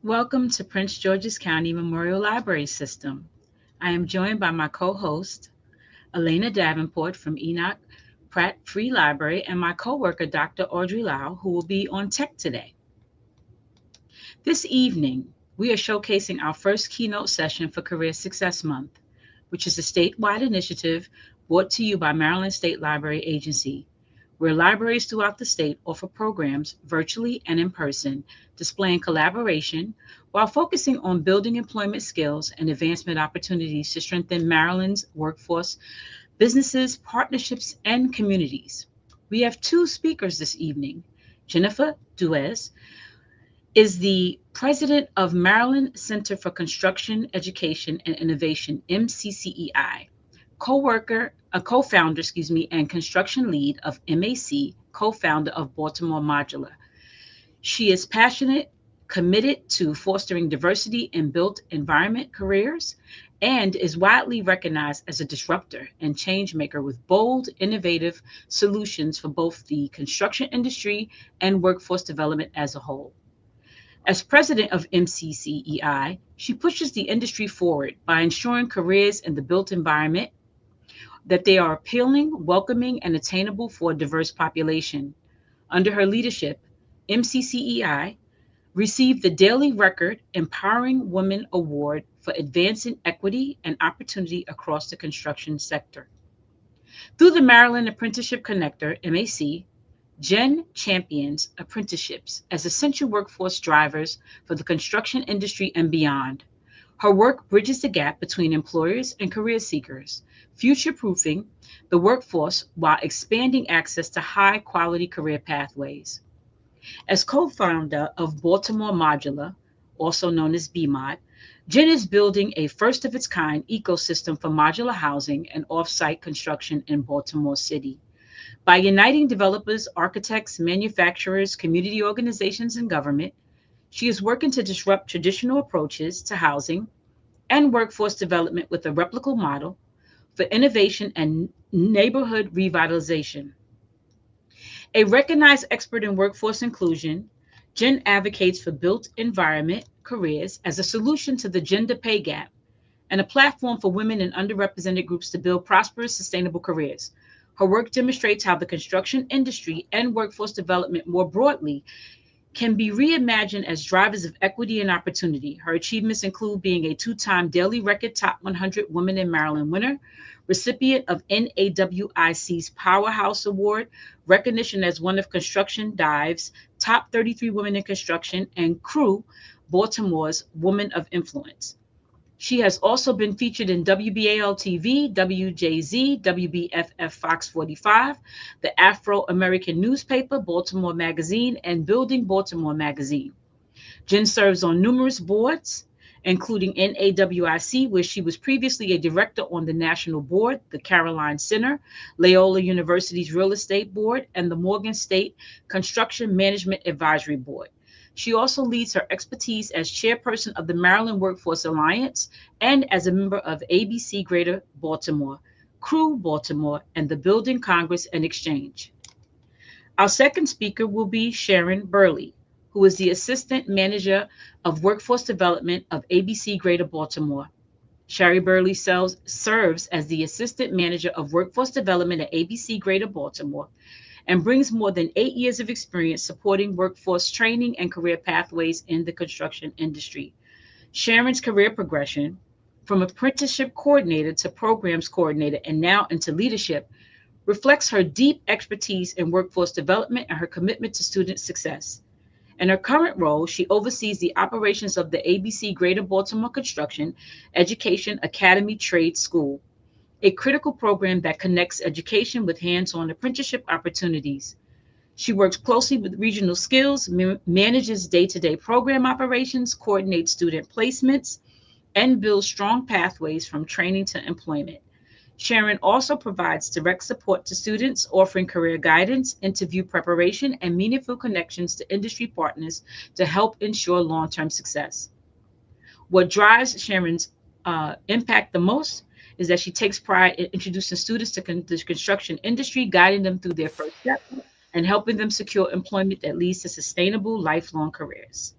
Welcome to Prince George's County Memorial Library System. I am joined by my co-host, Elena Davenport from Enoch Pratt Free Library, and my coworker, Dr. Audrey Lau, who will be on tech today. This evening, we are showcasing our first keynote session for Career Success Month, which is a statewide initiative brought to you by Maryland State Library Agency, where libraries throughout the state offer programs virtually and in person, displaying collaboration while focusing on building employment skills and advancement opportunities to strengthen Maryland's workforce, businesses, partnerships, and communities. We have two speakers this evening. Jennifer Dewees is the president of Maryland Center for Construction, Education, and Innovation, MCCEI, co-founder, and construction lead of MAC, co-founder of Baltimore Modular. She is passionate, committed to fostering diversity in built environment careers, and is widely recognized as a disruptor and change maker with bold, innovative solutions for both the construction industry and workforce development as a whole. As president of MCCEI, she pushes the industry forward by ensuring careers in the built environment that they are appealing, welcoming, and attainable for a diverse population. Under her leadership, MCCEI received the Daily Record Empowering Women Award for advancing equity and opportunity across the construction sector. Through the Maryland Apprenticeship Connector, MAC, Jen champions apprenticeships as essential workforce drivers for the construction industry and beyond. Her work bridges the gap between employers and career seekers, future-proofing the workforce while expanding access to high-quality career pathways. As co-founder of Baltimore Modular, also known as BMOD, Jen is building a first-of-its-kind ecosystem for modular housing and off-site construction in Baltimore City. By uniting developers, architects, manufacturers, community organizations, and government, she is working to disrupt traditional approaches to housing and workforce development with a replicable model for innovation and neighborhood revitalization. A recognized expert in workforce inclusion, Jen advocates for built environment careers as a solution to the gender pay gap and a platform for women and underrepresented groups to build prosperous, sustainable careers. Her work demonstrates how the construction industry and workforce development more broadly can be reimagined as drivers of equity and opportunity. Her achievements include being a two-time Daily Record Top 100 Women in Maryland winner, recipient of NAWIC's Powerhouse Award, recognition as one of Construction Dive's top 33 women in construction, and Crew, Baltimore's Woman of Influence. She has also been featured in WBAL TV, WJZ, WBFF Fox 45, the Afro American newspaper, Baltimore Magazine, and Building Baltimore Magazine. Jen serves on numerous boards, including NAWIC, where she was previously a director on the National Board, the Caroline Center, Loyola University's Real Estate Board, and the Morgan State Construction Management Advisory Board. She also leads her expertise as chairperson of the Maryland Workforce Alliance and as a member of ABC Greater Baltimore, Crew Baltimore, and the Building Congress and Exchange. Our second speaker will be Sharon Burley, who is the Assistant Manager of Workforce Development of ABC Greater Baltimore. Sherry Burley serves as the Assistant Manager of Workforce Development at ABC Greater Baltimore and brings more than 8 years of experience supporting workforce training and career pathways in the construction industry. Sharon's career progression, from apprenticeship coordinator to programs coordinator and now into leadership, reflects her deep expertise in workforce development and her commitment to student success. In her current role, she oversees the operations of the ABC Greater Baltimore Construction Education Academy Trade School, a critical program that connects education with hands-on apprenticeship opportunities. She works closely with regional skills, manages day-to-day program operations, coordinates student placements, and builds strong pathways from training to employment. Sharon also provides direct support to students, offering career guidance, interview preparation, and meaningful connections to industry partners to help ensure long-term success. What drives Sharon's impact the most is that she takes pride in introducing students to the construction industry, guiding them through their first step, and helping them secure employment that leads to sustainable, lifelong careers.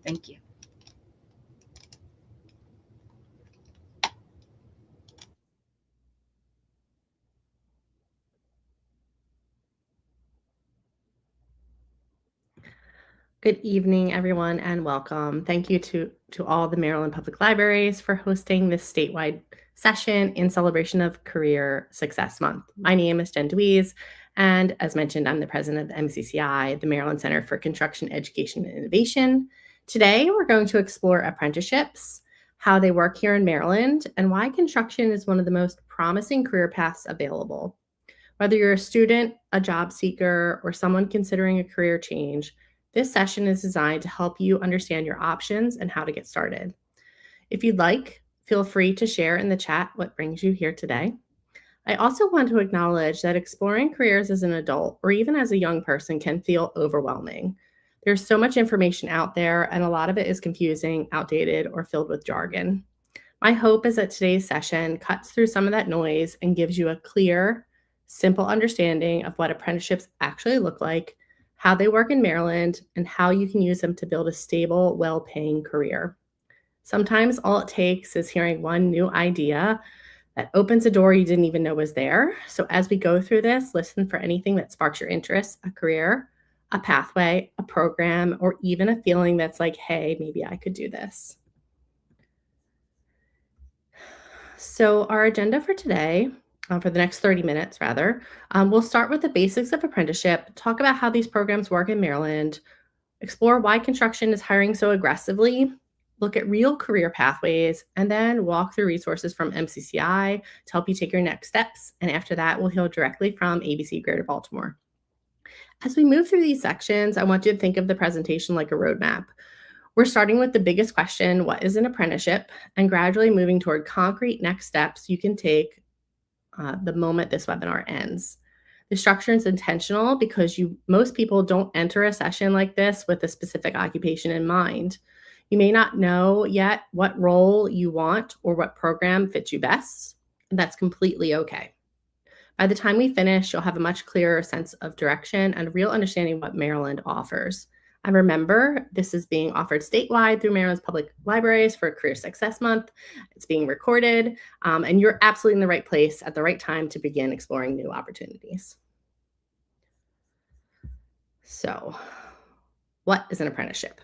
Thank you. Good evening, everyone, and welcome. Thank you to all the Maryland Public Libraries for hosting this statewide session in celebration of Career Success Month. My name is Jen Dewees, and as mentioned, I'm the president of the MCCEI, the Maryland Center for Construction Education and Innovation. Today, we're going to explore apprenticeships, how they work here in Maryland, and why construction is one of the most promising career paths available. Whether you're a student, a job seeker, or someone considering a career change, this session is designed to help you understand your options and how to get started. If you'd like, feel free to share in the chat what brings you here today. I also want to acknowledge that exploring careers as an adult or even as a young person can feel overwhelming. There's so much information out there, and a lot of it is confusing, outdated, or filled with jargon. My hope is that today's session cuts through some of that noise and gives you a clear, simple understanding of what apprenticeships actually look like, how they work in Maryland, and how you can use them to build a stable, well-paying career. Sometimes all it takes is hearing one new idea that opens a door you didn't even know was there. So as we go through this, listen for anything that sparks your interest, a career, a pathway, a program, or even a feeling that's like, hey, maybe I could do this. So our agenda for today, for the next 30 minutes rather, we'll start with the basics of apprenticeship, talk about how these programs work in Maryland, explore why construction is hiring so aggressively, look at real career pathways, and then walk through resources from MCCEI to help you take your next steps. And after that, we'll hear directly from ABC Greater Baltimore. As we move through these sections, I want you to think of the presentation like a roadmap. We're starting with the biggest question, what is an apprenticeship, and gradually moving toward concrete next steps you can take the moment this webinar ends. The structure is intentional because most people don't enter a session like this with a specific occupation in mind. You may not know yet what role you want or what program fits you best, and that's completely okay. By the time we finish, you'll have a much clearer sense of direction and a real understanding of what Maryland offers. And remember, this is being offered statewide through Maryland's public libraries for Career Success Month. It's being recorded, and you're absolutely in the right place at the right time to begin exploring new opportunities. So, what is an apprenticeship?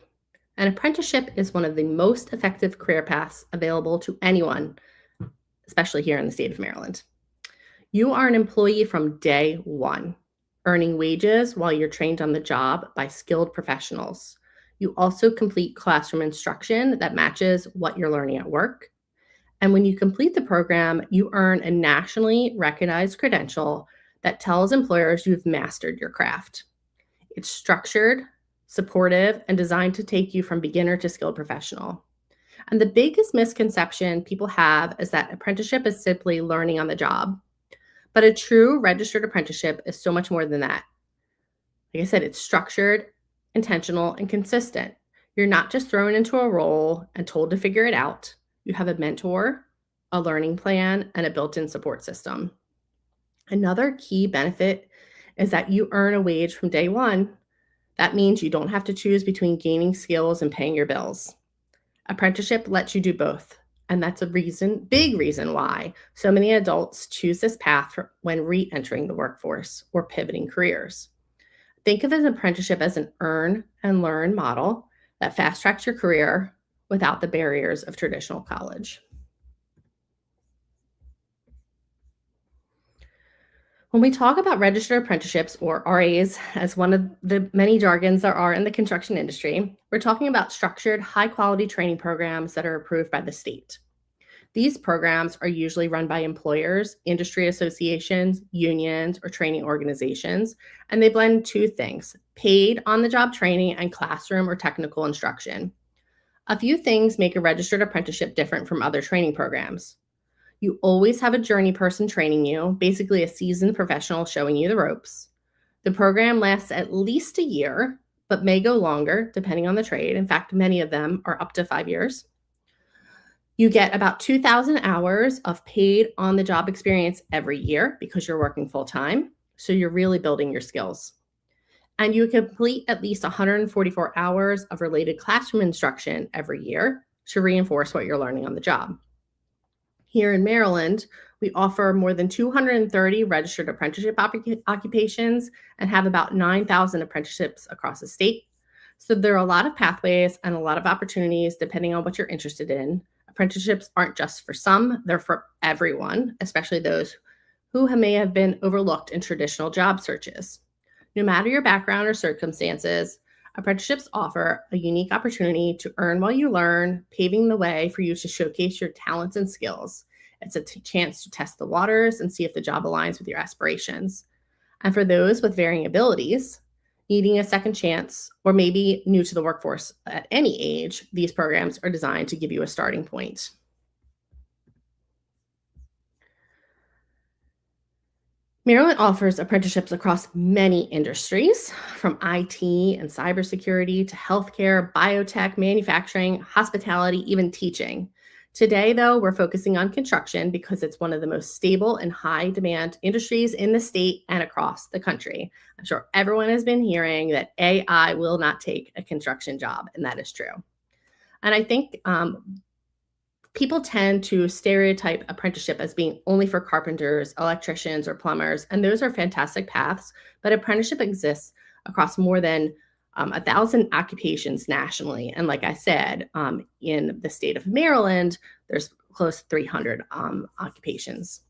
An apprenticeship is one of the most effective career paths available to anyone, especially here in the state of Maryland. You are an employee from day one, earning wages while you're trained on the job by skilled professionals. You also complete classroom instruction that matches what you're learning at work. And when you complete the program, you earn a nationally recognized credential that tells employers you've mastered your craft. It's structured, supportive, and designed to take you from beginner to skilled professional. And the biggest misconception people have is that apprenticeship is simply learning on the job. But a true registered apprenticeship is so much more than that. Like I said, it's structured, intentional, and consistent. You're not just thrown into a role and told to figure it out. You have a mentor, a learning plan, and a built-in support system. Another key benefit is that you earn a wage from day one. That means you don't have to choose between gaining skills and paying your bills. Apprenticeship lets you do both. And that's a big reason why so many adults choose this path when re-entering the workforce or pivoting careers. Think of an apprenticeship as an earn and learn model that fast-tracks your career without the barriers of traditional college. When we talk about registered apprenticeships, or RAs, as one of the many jargons there are in the construction industry, we're talking about structured, high-quality training programs that are approved by the state. These programs are usually run by employers, industry associations, unions, or training organizations, and they blend two things: paid on-the-job training and classroom or technical instruction. A few things make a registered apprenticeship different from other training programs. You always have a journey person training you, basically a seasoned professional showing you the ropes. The program lasts at least a year, but may go longer depending on the trade. In fact, many of them are up to 5 years. You get about 2,000 hours of paid on-the-job experience every year because you're working full-time, so you're really building your skills. And you complete at least 144 hours of related classroom instruction every year to reinforce what you're learning on the job. Here in Maryland, we offer more than 230 registered apprenticeship occupations and have about 9,000 apprenticeships across the state. So there are a lot of pathways and a lot of opportunities depending on what you're interested in. Apprenticeships aren't just for some, they're for everyone, especially those who may have been overlooked in traditional job searches. No matter your background or circumstances, apprenticeships offer a unique opportunity to earn while you learn, paving the way for you to showcase your talents and skills. It's a chance to test the waters and see if the job aligns with your aspirations. And for those with varying abilities, needing a second chance, or maybe new to the workforce at any age, these programs are designed to give you a starting point. Maryland offers apprenticeships across many industries, from IT and cybersecurity to healthcare, biotech, manufacturing, hospitality, even teaching. Today, though, we're focusing on construction because it's one of the most stable and high demand industries in the state and across the country. I'm sure everyone has been hearing that AI will not take a construction job, and that is true. And I think people tend to stereotype apprenticeship as being only for carpenters, electricians, or plumbers, and those are fantastic paths, but apprenticeship exists across more than 1,000 occupations nationally. And like I said, in the state of Maryland, there's close to 300 occupations.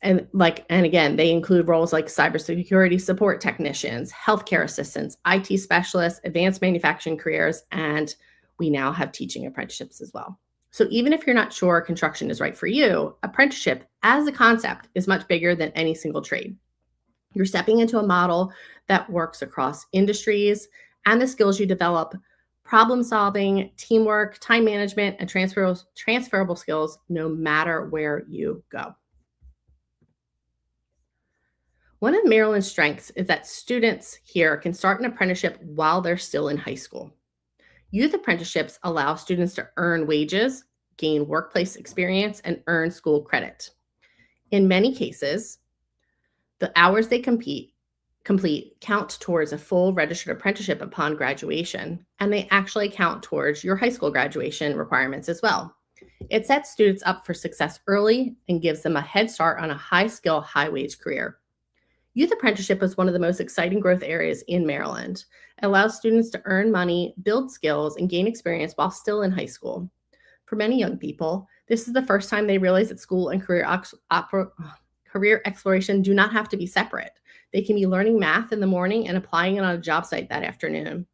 And again, they include roles like cybersecurity support technicians, healthcare assistants, IT specialists, advanced manufacturing careers, and we now have teaching apprenticeships as well. So even if you're not sure construction is right for you, apprenticeship as a concept is much bigger than any single trade. You're stepping into a model that works across industries, and the skills you develop, problem solving, teamwork, time management, and transferable skills no matter where you go. One of Maryland's strengths is that students here can start an apprenticeship while they're still in high school. Youth apprenticeships allow students to earn wages, gain workplace experience, and earn school credit. In many cases, the hours they complete count towards a full registered apprenticeship upon graduation, and they actually count towards your high school graduation requirements as well. It sets students up for success early and gives them a head start on a high-skill, high-wage career. Youth apprenticeship is one of the most exciting growth areas in Maryland. It allows students to earn money, build skills, and gain experience while still in high school. For many young people, this is the first time they realize that school and career exploration do not have to be separate. They can be learning math in the morning and applying it on a job site that afternoon.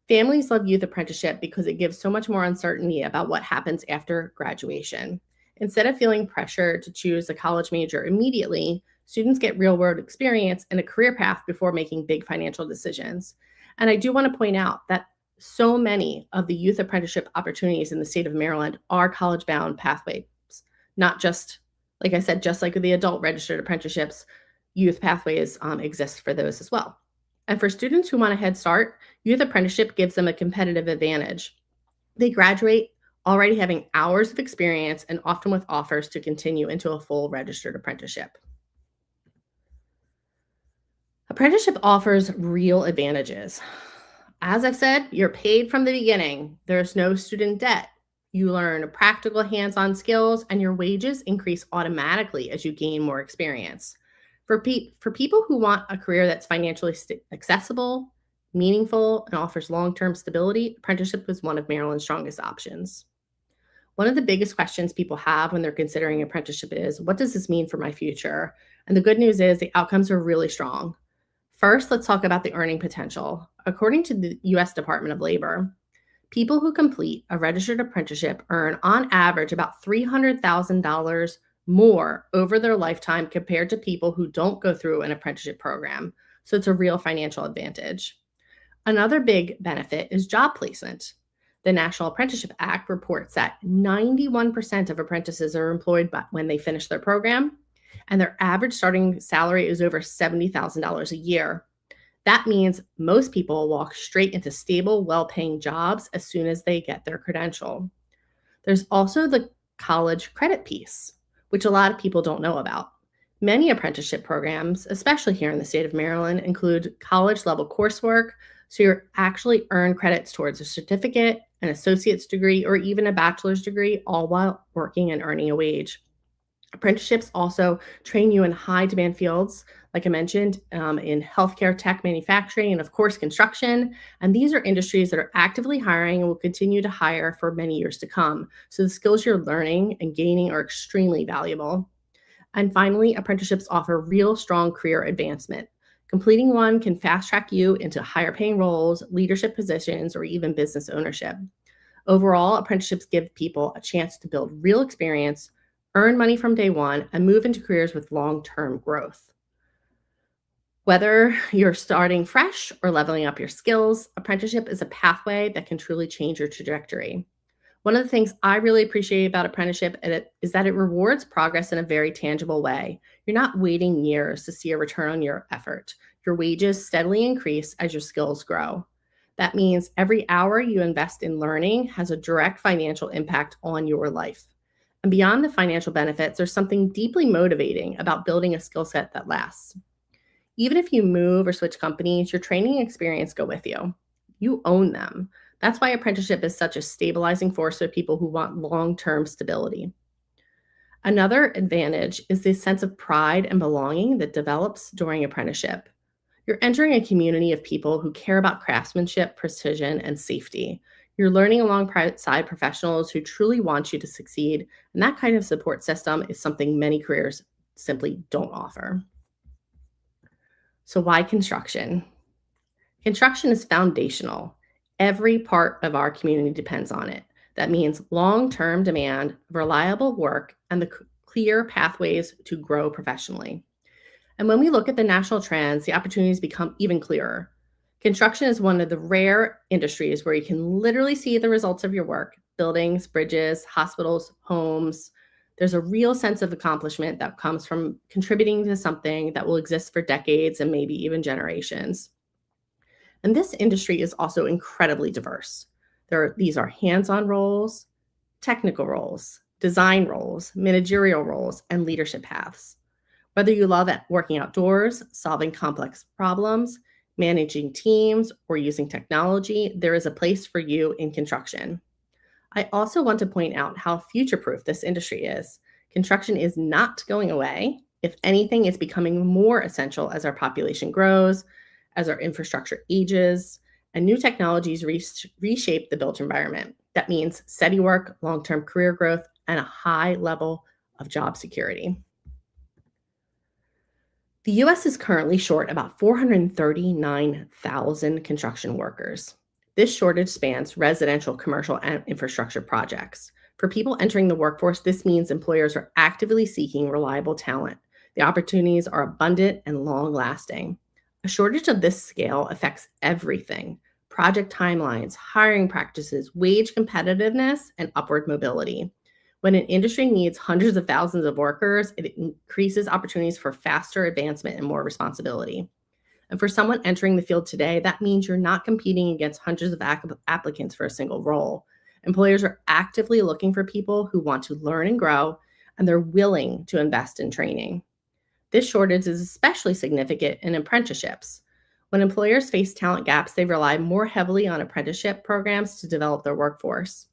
Families love youth apprenticeship because it gives so much more uncertainty about what happens after graduation. Instead of feeling pressure to choose a college major immediately, students get real-world experience and a career path before making big financial decisions. And I do want to point out that so many of the youth apprenticeship opportunities in the state of Maryland are college-bound pathways, not just, like I said, just like the adult registered apprenticeships, youth pathways exist for those as well. And for students who want a head start, youth apprenticeship gives them a competitive advantage. They graduate already having hours of experience and often with offers to continue into a full registered apprenticeship. Apprenticeship offers real advantages. As I've said, you're paid from the beginning. There's no student debt. You learn practical hands-on skills, and your wages increase automatically as you gain more experience. For people who want a career that's financially accessible, meaningful, and offers long-term stability, apprenticeship is one of Maryland's strongest options. One of the biggest questions people have when they're considering apprenticeship is, what does this mean for my future? And the good news is the outcomes are really strong. First, let's talk about the earning potential. According to the U.S. Department of Labor, people who complete a registered apprenticeship earn on average about $300,000 more over their lifetime compared to people who don't go through an apprenticeship program. So it's a real financial advantage. Another big benefit is job placement. The National Apprenticeship Act reports that 91% of apprentices are employed when they finish their program, and their average starting salary is over $70,000 a year. That means most people walk straight into stable, well-paying jobs as soon as they get their credential. There's also the college credit piece, which a lot of people don't know about. Many apprenticeship programs, especially here in the state of Maryland, include college-level coursework, so you actually earn credits towards a certificate, an associate's degree, or even a bachelor's degree, all while working and earning a wage. Apprenticeships also train you in high-demand fields like I mentioned, in healthcare, tech, manufacturing, and of course, construction. And these are industries that are actively hiring and will continue to hire for many years to come. So the skills you're learning and gaining are extremely valuable. And finally, apprenticeships offer real strong career advancement. Completing one can fast track you into higher paying roles, leadership positions, or even business ownership. Overall, apprenticeships give people a chance to build real experience, earn money from day one, and move into careers with long-term growth. Whether you're starting fresh or leveling up your skills, apprenticeship is a pathway that can truly change your trajectory. One of the things I really appreciate about apprenticeship is that it rewards progress in a very tangible way. You're not waiting years to see a return on your effort. Your wages steadily increase as your skills grow. That means every hour you invest in learning has a direct financial impact on your life. And beyond the financial benefits, there's something deeply motivating about building a skill set that lasts. Even if you move or switch companies, your training experience go with you. You own them. That's why apprenticeship is such a stabilizing force for people who want long-term stability. Another advantage is the sense of pride and belonging that develops during apprenticeship. You're entering a community of people who care about craftsmanship, precision, and safety. You're learning alongside professionals who truly want you to succeed, and that kind of support system is something many careers simply don't offer. So why construction? Construction is foundational. Every part of our community depends on it. That means long-term demand, reliable work, and the clear pathways to grow professionally. And when we look at the national trends, the opportunities become even clearer. Construction is one of the rare industries where you can literally see the results of your work: buildings, bridges, hospitals, homes. There's a real sense of accomplishment that comes from contributing to something that will exist for decades and maybe even generations. And this industry is also incredibly diverse. These are hands-on roles, technical roles, design roles, managerial roles, and leadership paths. Whether you love working outdoors, solving complex problems, managing teams, or using technology, there is a place for you in construction. I also want to point out how future-proof this industry is. Construction is not going away. If anything, it's becoming more essential as our population grows, as our infrastructure ages, and new technologies reshape the built environment. That means steady work, long-term career growth, and a high level of job security. The US is currently short about 439,000 construction workers. This shortage spans residential, commercial, and infrastructure projects. For people entering the workforce, this means employers are actively seeking reliable talent. The opportunities are abundant and long-lasting. A shortage of this scale affects everything: project timelines, hiring practices, wage competitiveness, and upward mobility. When an industry needs hundreds of thousands of workers, it increases opportunities for faster advancement and more responsibility. And for someone entering the field today, that means you're not competing against hundreds of applicants for a single role. Employers are actively looking for people who want to learn and grow, and they're willing to invest in training. This shortage is especially significant in apprenticeships. When employers face talent gaps, they rely more heavily on apprenticeship programs to develop their workforce.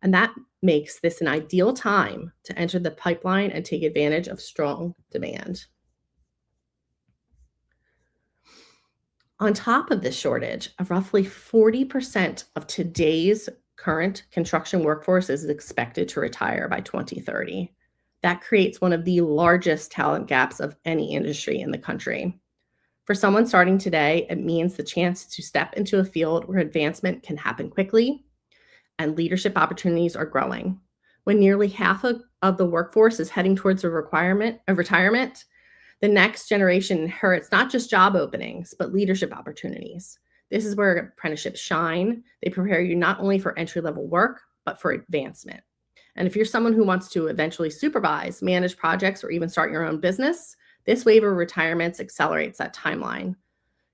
And that makes this an ideal time to enter the pipeline and take advantage of strong demand. On top of this shortage, roughly 40% of today's current construction workforce is expected to retire by 2030. That creates one of the largest talent gaps of any industry in the country. For someone starting today, it means the chance to step into a field where advancement can happen quickly and leadership opportunities are growing. When nearly half of the workforce is heading towards a retirement, the next generation inherits not just job openings, but leadership opportunities. This is where apprenticeships shine. They prepare you not only for entry-level work, but for advancement. And if you're someone who wants to eventually supervise, manage projects, or even start your own business, this wave of retirements accelerates that timeline.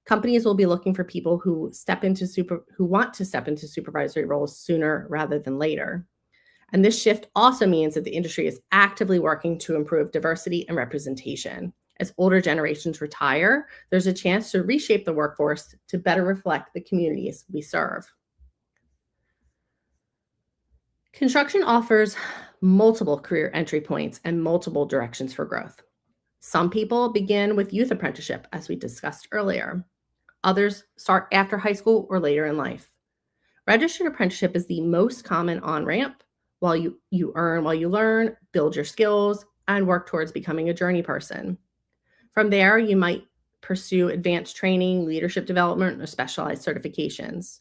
Companies will be looking for people who want to step into supervisory roles sooner rather than later. And this shift also means that the industry is actively working to improve diversity and representation. As older generations retire, there's a chance to reshape the workforce to better reflect the communities we serve. Construction offers multiple career entry points and multiple directions for growth. Some people begin with youth apprenticeship, as we discussed earlier. Others start after high school or later in life. Registered apprenticeship is the most common on-ramp while you earn while you learn, build your skills, and work towards becoming a journey person. From there, you might pursue advanced training, leadership development, or specialized certifications.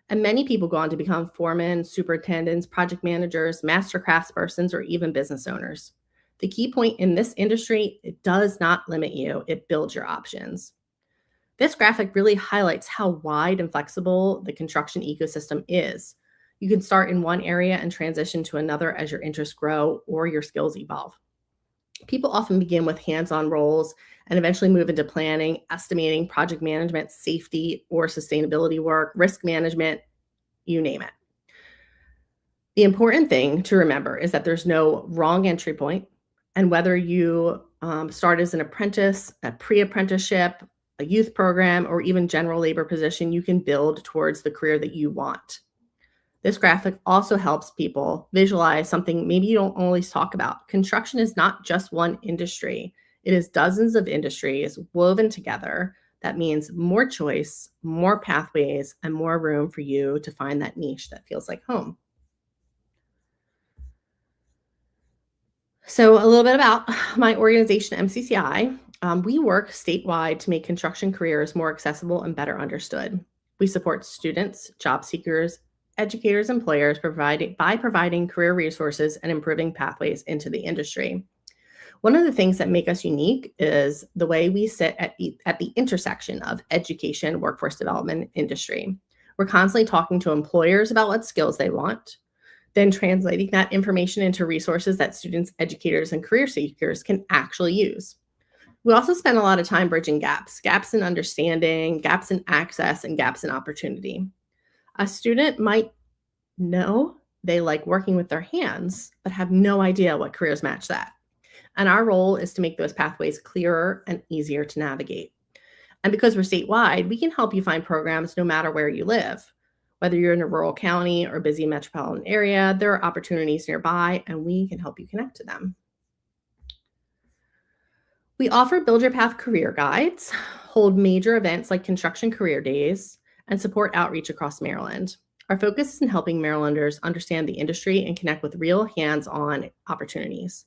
And many people go on to become foremen, superintendents, project managers, master craftspersons, or even business owners. The key point in this industry, it does not limit you, it builds your options. This graphic really highlights how wide and flexible the construction ecosystem is. You can start in one area and transition to another as your interests grow or your skills evolve. People often begin with hands-on roles and eventually move into planning, estimating, project management, safety or sustainability work, risk management, you name it. The important thing to remember is that there's no wrong entry point, and whether you start as an apprentice, a pre-apprenticeship, a youth program, or even general labor position, you can build towards the career that you want. This graphic also helps people visualize something maybe you don't always talk about. Construction is not just one industry. It is dozens of industries woven together. That means more choice, more pathways, and more room for you to find that niche that feels like home. So a little bit about my organization, MCCEI. We work statewide to make construction careers more accessible and better understood. We support students, job seekers, educators, employers by providing career resources and improving pathways into the industry. One of the things that make us unique is the way we sit at the intersection of education, workforce development, industry. We're constantly talking to employers about what skills they want, then translating that information into resources that students, educators, and career seekers can actually use. We also spend a lot of time bridging gaps in understanding, gaps in access, and gaps in opportunity. A student might know they like working with their hands, but have no idea what careers match that. And our role is to make those pathways clearer and easier to navigate. And because we're statewide, we can help you find programs no matter where you live. Whether you're in a rural county or busy metropolitan area, there are opportunities nearby, and we can help you connect to them. We offer Build Your Path career guides, hold major events like construction career days, and support outreach across Maryland. Our focus is in helping Marylanders understand the industry and connect with real hands-on opportunities.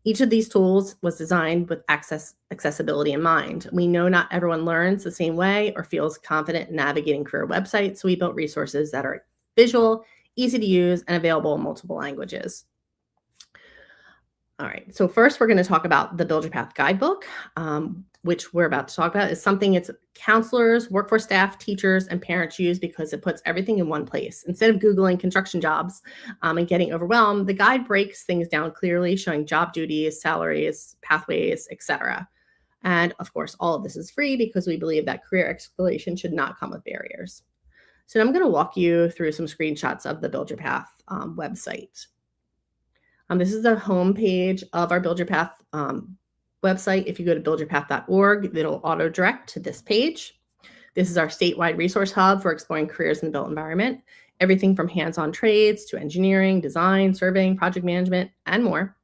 Each of these tools was designed with accessibility in mind. We know not everyone learns the same way or feels confident in navigating career websites, so we built resources that are visual, easy to use, and available in multiple languages. All right, so first we're going to talk about the Build Your Path guidebook, which we're about to talk about. Is something it's counselors, workforce staff, teachers, and parents use because it puts everything in one place. Instead of Googling construction jobs and getting overwhelmed, the guide breaks things down clearly, showing job duties, salaries, pathways, etc. And of course, all of this is free because we believe that career exploration should not come with barriers. So I'm going to walk you through some screenshots of the Build Your Path website. This is the homepage of our Build Your Path website. If you go to buildyourpath.org, it'll auto-direct to this page. This is our statewide resource hub for exploring careers in the built environment, everything from hands-on trades to engineering, design, surveying, project management, and more.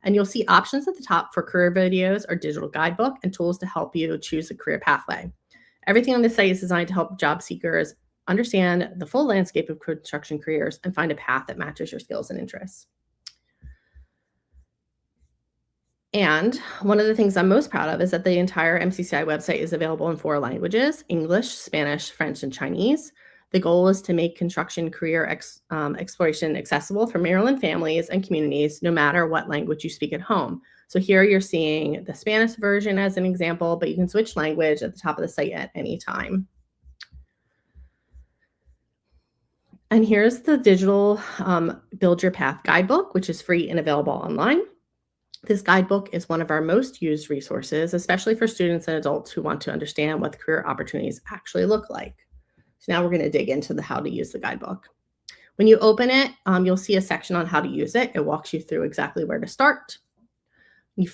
And you'll see options at the top for career videos, our digital guidebook, and tools to help you choose a career pathway. Everything on this site is designed to help job seekers understand the full landscape of construction careers and find a path that matches your skills and interests. And one of the things I'm most proud of is that the entire MCCEI website is available in 4 languages: English, Spanish, French, and Chinese. The goal is to make construction career exploration accessible for Maryland families and communities, no matter what language you speak at home. So here you're seeing the Spanish version as an example, but you can switch language at the top of the site at any time. And here's the digital Build Your Path guidebook, which is free and available online. This guidebook is one of our most used resources, especially for students and adults who want to understand what career opportunities actually look like. So now we're going to dig into how to use the guidebook. When you open it, you'll see a section on how to use it. It walks you through exactly where to start. You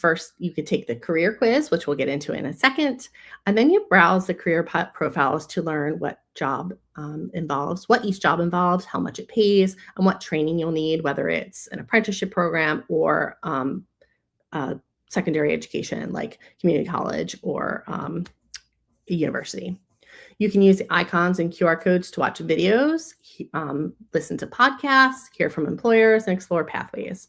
could take the career quiz, which we'll get into in a second, and then you browse the career profiles to learn what job involves, what each job involves, how much it pays, and what training you'll need, whether it's an apprenticeship program or secondary education like community college or a university. You can use the icons and QR codes to watch videos, listen to podcasts, hear from employers, and explore pathways.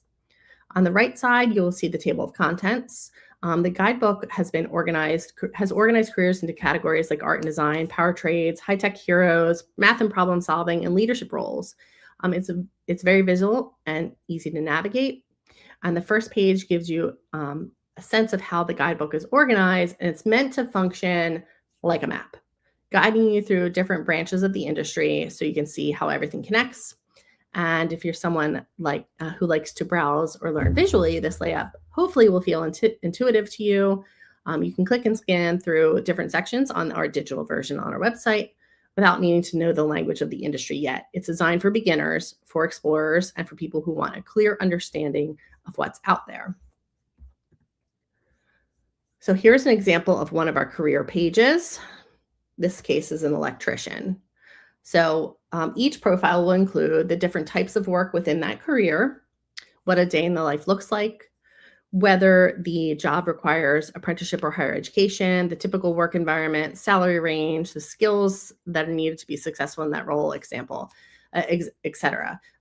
On the right side, you'll see the table of contents. The guidebook has organized careers into categories like art and design, power trades, high-tech heroes, math and problem solving, and leadership roles. It's very visual and easy to navigate. And the first page gives you a sense of how the guidebook is organized, and it's meant to function like a map, guiding you through different branches of the industry so you can see how everything connects. And if you're someone like who likes to browse or learn visually, this layout hopefully will feel intuitive to you. You can click and scan through different sections on our digital version on our website without needing to know the language of the industry yet. It's designed for beginners, for explorers, and for people who want a clear understanding of what's out there. So here's an example of one of our career pages. This case is an electrician. So each profile will include the different types of work within that career, what a day in the life looks like, whether the job requires apprenticeship or higher education, the typical work environment, salary range, the skills that are needed to be successful in that role, etc.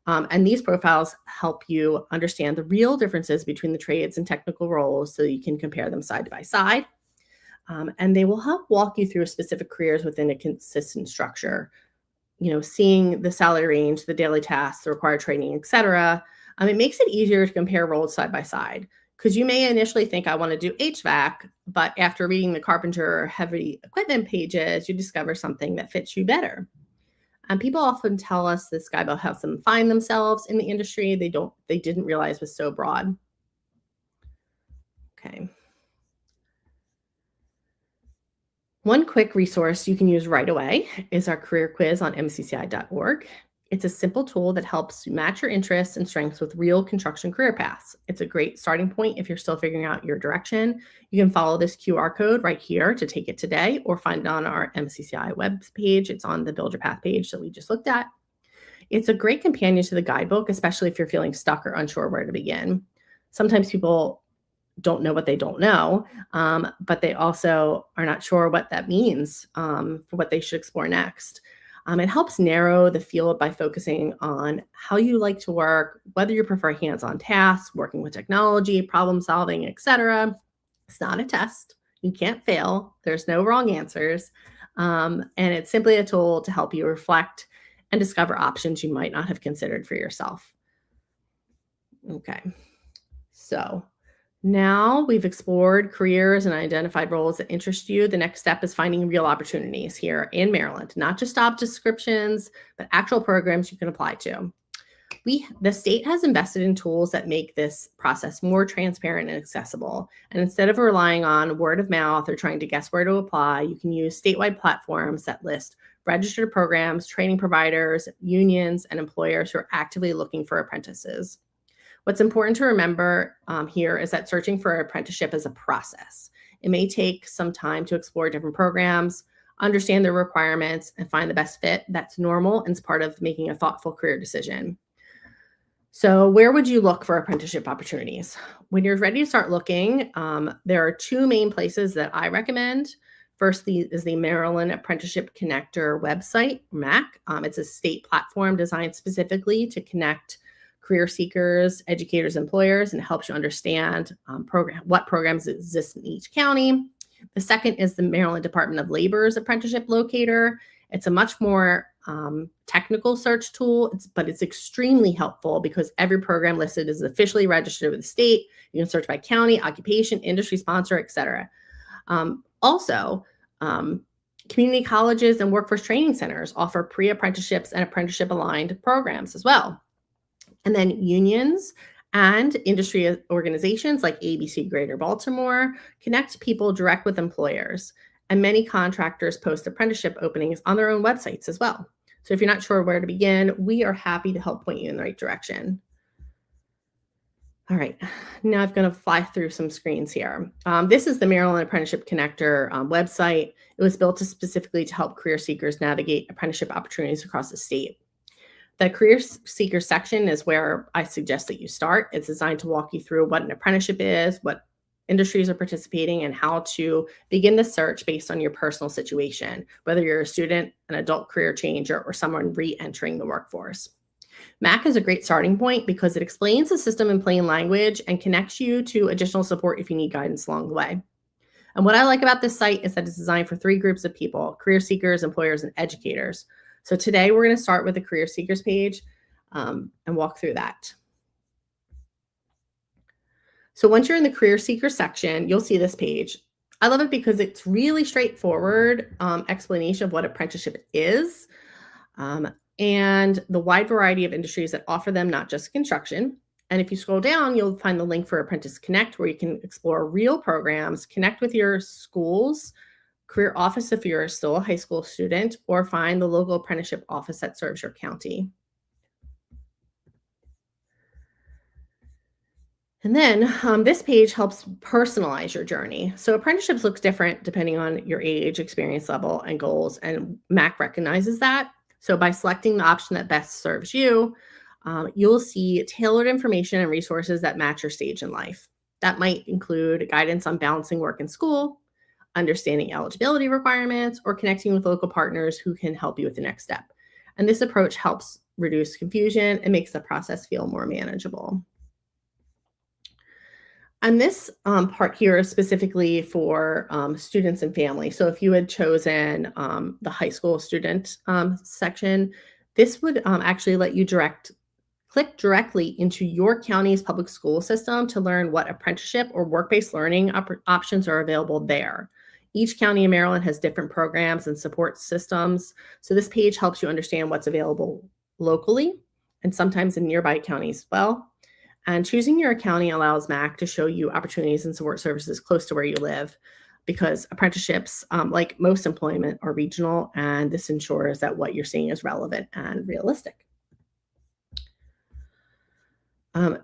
And these profiles help you understand the real differences between the trades and technical roles so you can compare them side by side. And they will help walk you through specific careers within a consistent structure. Seeing the salary range, the daily tasks, the required training, etc. It makes it easier to compare roles side by side, because you may initially think I want to do HVAC, but after reading the carpenter or heavy equipment pages, you discover something that fits you better. And people often tell us this guidebook helps them find themselves in the industry they didn't realize was so broad. Okay. One quick resource you can use right away is our career quiz on MCCEI.org. It's a simple tool that helps match your interests and strengths with real construction career paths. It's a great starting point if you're still figuring out your direction. You can follow this QR code right here to take it today, or find it on our MCCEI web page. It's on the Build Your Path page that we just looked at. It's a great companion to the guidebook, especially if you're feeling stuck or unsure where to begin. Sometimes people don't know what they don't know, but they also are not sure what that means for what they should explore next. It helps narrow the field by focusing on how you like to work, whether you prefer hands-on tasks, working with technology, problem solving, etc. It's not a test. You can't fail. There's no wrong answers. And it's simply a tool to help you reflect and discover options you might not have considered for yourself. Okay, so now we've explored careers and identified roles that interest you. The next step is finding real opportunities here in Maryland, not just job descriptions, but actual programs you can apply to. The state has invested in tools that make this process more transparent and accessible. And instead of relying on word of mouth or trying to guess where to apply, you can use statewide platforms that list registered programs, training providers, unions, and employers who are actively looking for apprentices. What's important to remember here is that searching for an apprenticeship is a process. It may take some time to explore different programs, understand their requirements, and find the best fit. That's normal and it's part of making a thoughtful career decision. So where would you look for apprenticeship opportunities? When you're ready to start looking, there are two main places that I recommend. First is the Maryland Apprenticeship Connector website, MAC. It's a state platform designed specifically to connect career seekers, educators, employers, and helps you understand what programs exist in each county. The second is the Maryland Department of Labor's Apprenticeship Locator. It's a much more technical search tool, but it's extremely helpful because every program listed is officially registered with the state. You can search by county, occupation, industry sponsor, etc. Also, community colleges and workforce training centers offer pre-apprenticeships and apprenticeship-aligned programs as well. And then unions and industry organizations like ABC Greater Baltimore connect people direct with employers. And many contractors post apprenticeship openings on their own websites as well. So if you're not sure where to begin, we are happy to help point you in the right direction. All right, now I'm going to fly through some screens here. This is the Maryland Apprenticeship Connector website. It was built specifically to help career seekers navigate apprenticeship opportunities across the state. The career seeker section is where I suggest that you start. It's designed to walk you through what an apprenticeship is, what industries are participating, and how to begin the search based on your personal situation, whether you're a student, an adult career changer, or someone re-entering the workforce. MAC is a great starting point because it explains the system in plain language and connects you to additional support if you need guidance along the way. And what I like about this site is that it's designed for 3 groups of people: career seekers, employers, and educators. So today we're going to start with the career seekers page and walk through that. So once you're in the career seeker section, you'll see this page. I love it because it's really straightforward explanation of what apprenticeship is and the wide variety of industries that offer them, not just construction. And if you scroll down, you'll find the link for Apprentice Connect, where you can explore real programs, connect with your school's career office if you're still a high school student, or find the local apprenticeship office that serves your county. And then this page helps personalize your journey. So apprenticeships looks different depending on your age, experience level, and goals, and MAC recognizes that. So by selecting the option that best serves you, you'll see tailored information and resources that match your stage in life. That might include guidance on balancing work and school, understanding eligibility requirements, or connecting with local partners who can help you with the next step. And this approach helps reduce confusion and makes the process feel more manageable. And this part here is specifically for students and families. So if you had chosen the high school student section, this would actually let you click directly into your county's public school system to learn what apprenticeship or work-based learning options are available there. Each county in Maryland has different programs and support systems. So this page helps you understand what's available locally and sometimes in nearby counties as well. And choosing your county allows MAC to show you opportunities and support services close to where you live, because apprenticeships, like most employment, are regional, and this ensures that what you're seeing is relevant and realistic.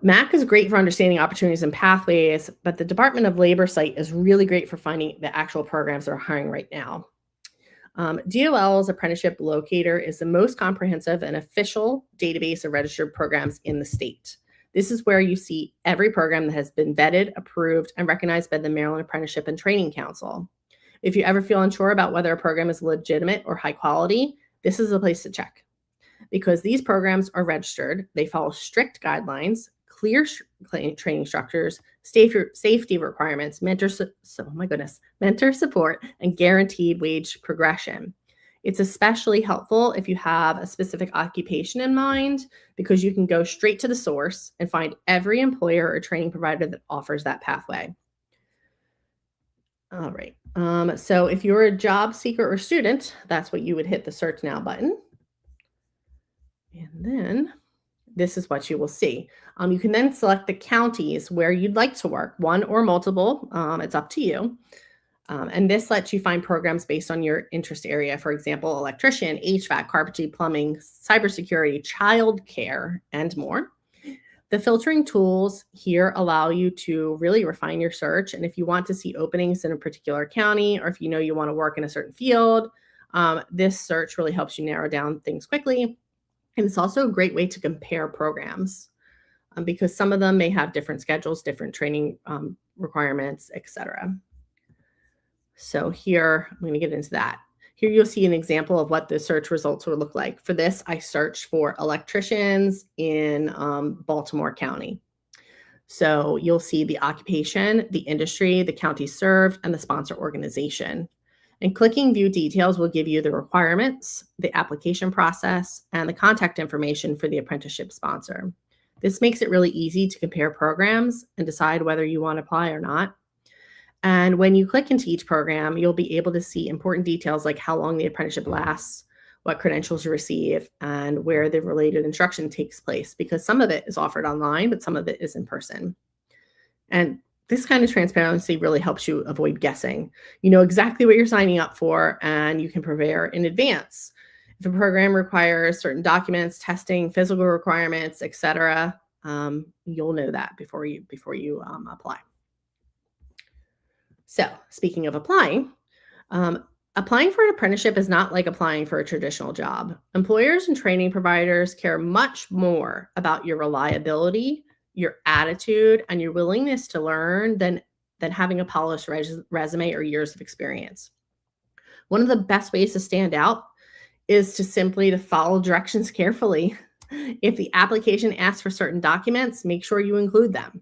MAC is great for understanding opportunities and pathways, but the Department of Labor site is really great for finding the actual programs that are hiring right now. DOL's Apprenticeship Locator is the most comprehensive and official database of registered programs in the state. This is where you see every program that has been vetted, approved, and recognized by the Maryland Apprenticeship and Training Council. If you ever feel unsure about whether a program is legitimate or high quality, this is a place to check, because these programs are registered. They follow strict guidelines, clear training structures, safety requirements, mentor support, and guaranteed wage progression. It's especially helpful if you have a specific occupation in mind, because you can go straight to the source and find every employer or training provider that offers that pathway. All right. So if you're a job seeker or student, that's what you would hit the Search Now button. And then this is what you will see. You can then select the counties where you'd like to work, one or multiple. It's up to you. And this lets you find programs based on your interest area. For example, electrician, HVAC, carpentry, plumbing, cybersecurity, childcare, and more. The filtering tools here allow you to really refine your search. And if you want to see openings in a particular county, or if you know you want to work in a certain field, this search really helps you narrow down things quickly. And it's also a great way to compare programs because some of them may have different schedules, different training requirements, etc. So here, I'm going to get into that. Here you'll see an example of what the search results would look like. For this, I searched for electricians in Baltimore County. So you'll see the occupation, the industry, the county served, and the sponsor organization. And clicking View Details will give you the requirements, the application process, and the contact information for the apprenticeship sponsor. This makes it really easy to compare programs and decide whether you want to apply or not. And when you click into each program, you'll be able to see important details like how long the apprenticeship lasts, what credentials you receive, and where the related instruction takes place, because some of it is offered online, but some of it is in person. And this kind of transparency really helps you avoid guessing. You know exactly what you're signing up for, and you can prepare in advance. If a program requires certain documents, testing, physical requirements, etc., you'll know that before you apply. So speaking of applying, applying for an apprenticeship is not like applying for a traditional job. Employers and training providers care much more about your reliability, your attitude, and your willingness to learn than than having a polished resume or years of experience. One of the best ways to stand out is to simply follow directions carefully. If the application asks for certain documents, make sure you include them.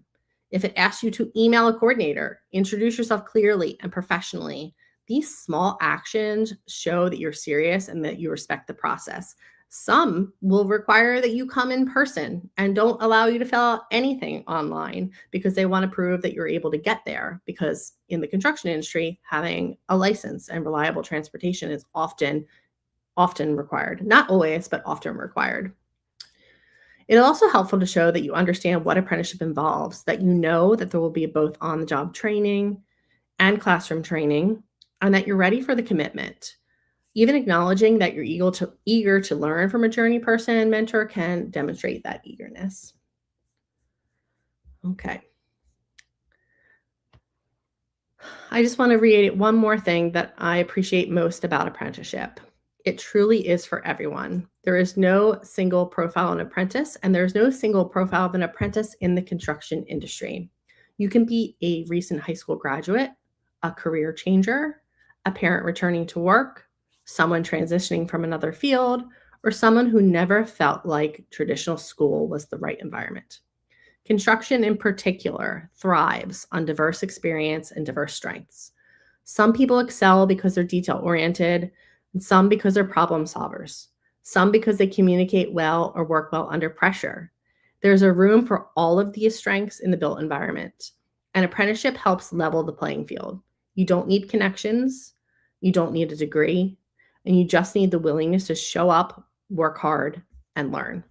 If it asks you to email a coordinator, introduce yourself clearly and professionally. These small actions show that you're serious and that you respect the process. Some will require that you come in person and don't allow you to fill out anything online because they want to prove that you're able to get there, because in the construction industry, having a license and reliable transportation is often required. Not always, but often required. It's also helpful to show that you understand what apprenticeship involves, that you know that there will be both on-the-job training and classroom training, and that you're ready for the commitment. Even acknowledging that you're eager to learn from a journey person and mentor can demonstrate that eagerness. Okay. I just want to reiterate one more thing that I appreciate most about apprenticeship. It truly is for everyone. There is no single profile of an apprentice, and there's no single profile of an apprentice in the construction industry. You can be a recent high school graduate, a career changer, a parent returning to work, someone transitioning from another field, or someone who never felt like traditional school was the right environment. Construction in particular thrives on diverse experience and diverse strengths. Some people excel because they're detail-oriented, and some because they're problem solvers, some because they communicate well or work well under pressure. There's a room for all of these strengths in the built environment. An apprenticeship helps level the playing field. You don't need connections, you don't need a degree, and you just need the willingness to show up, work hard, and learn.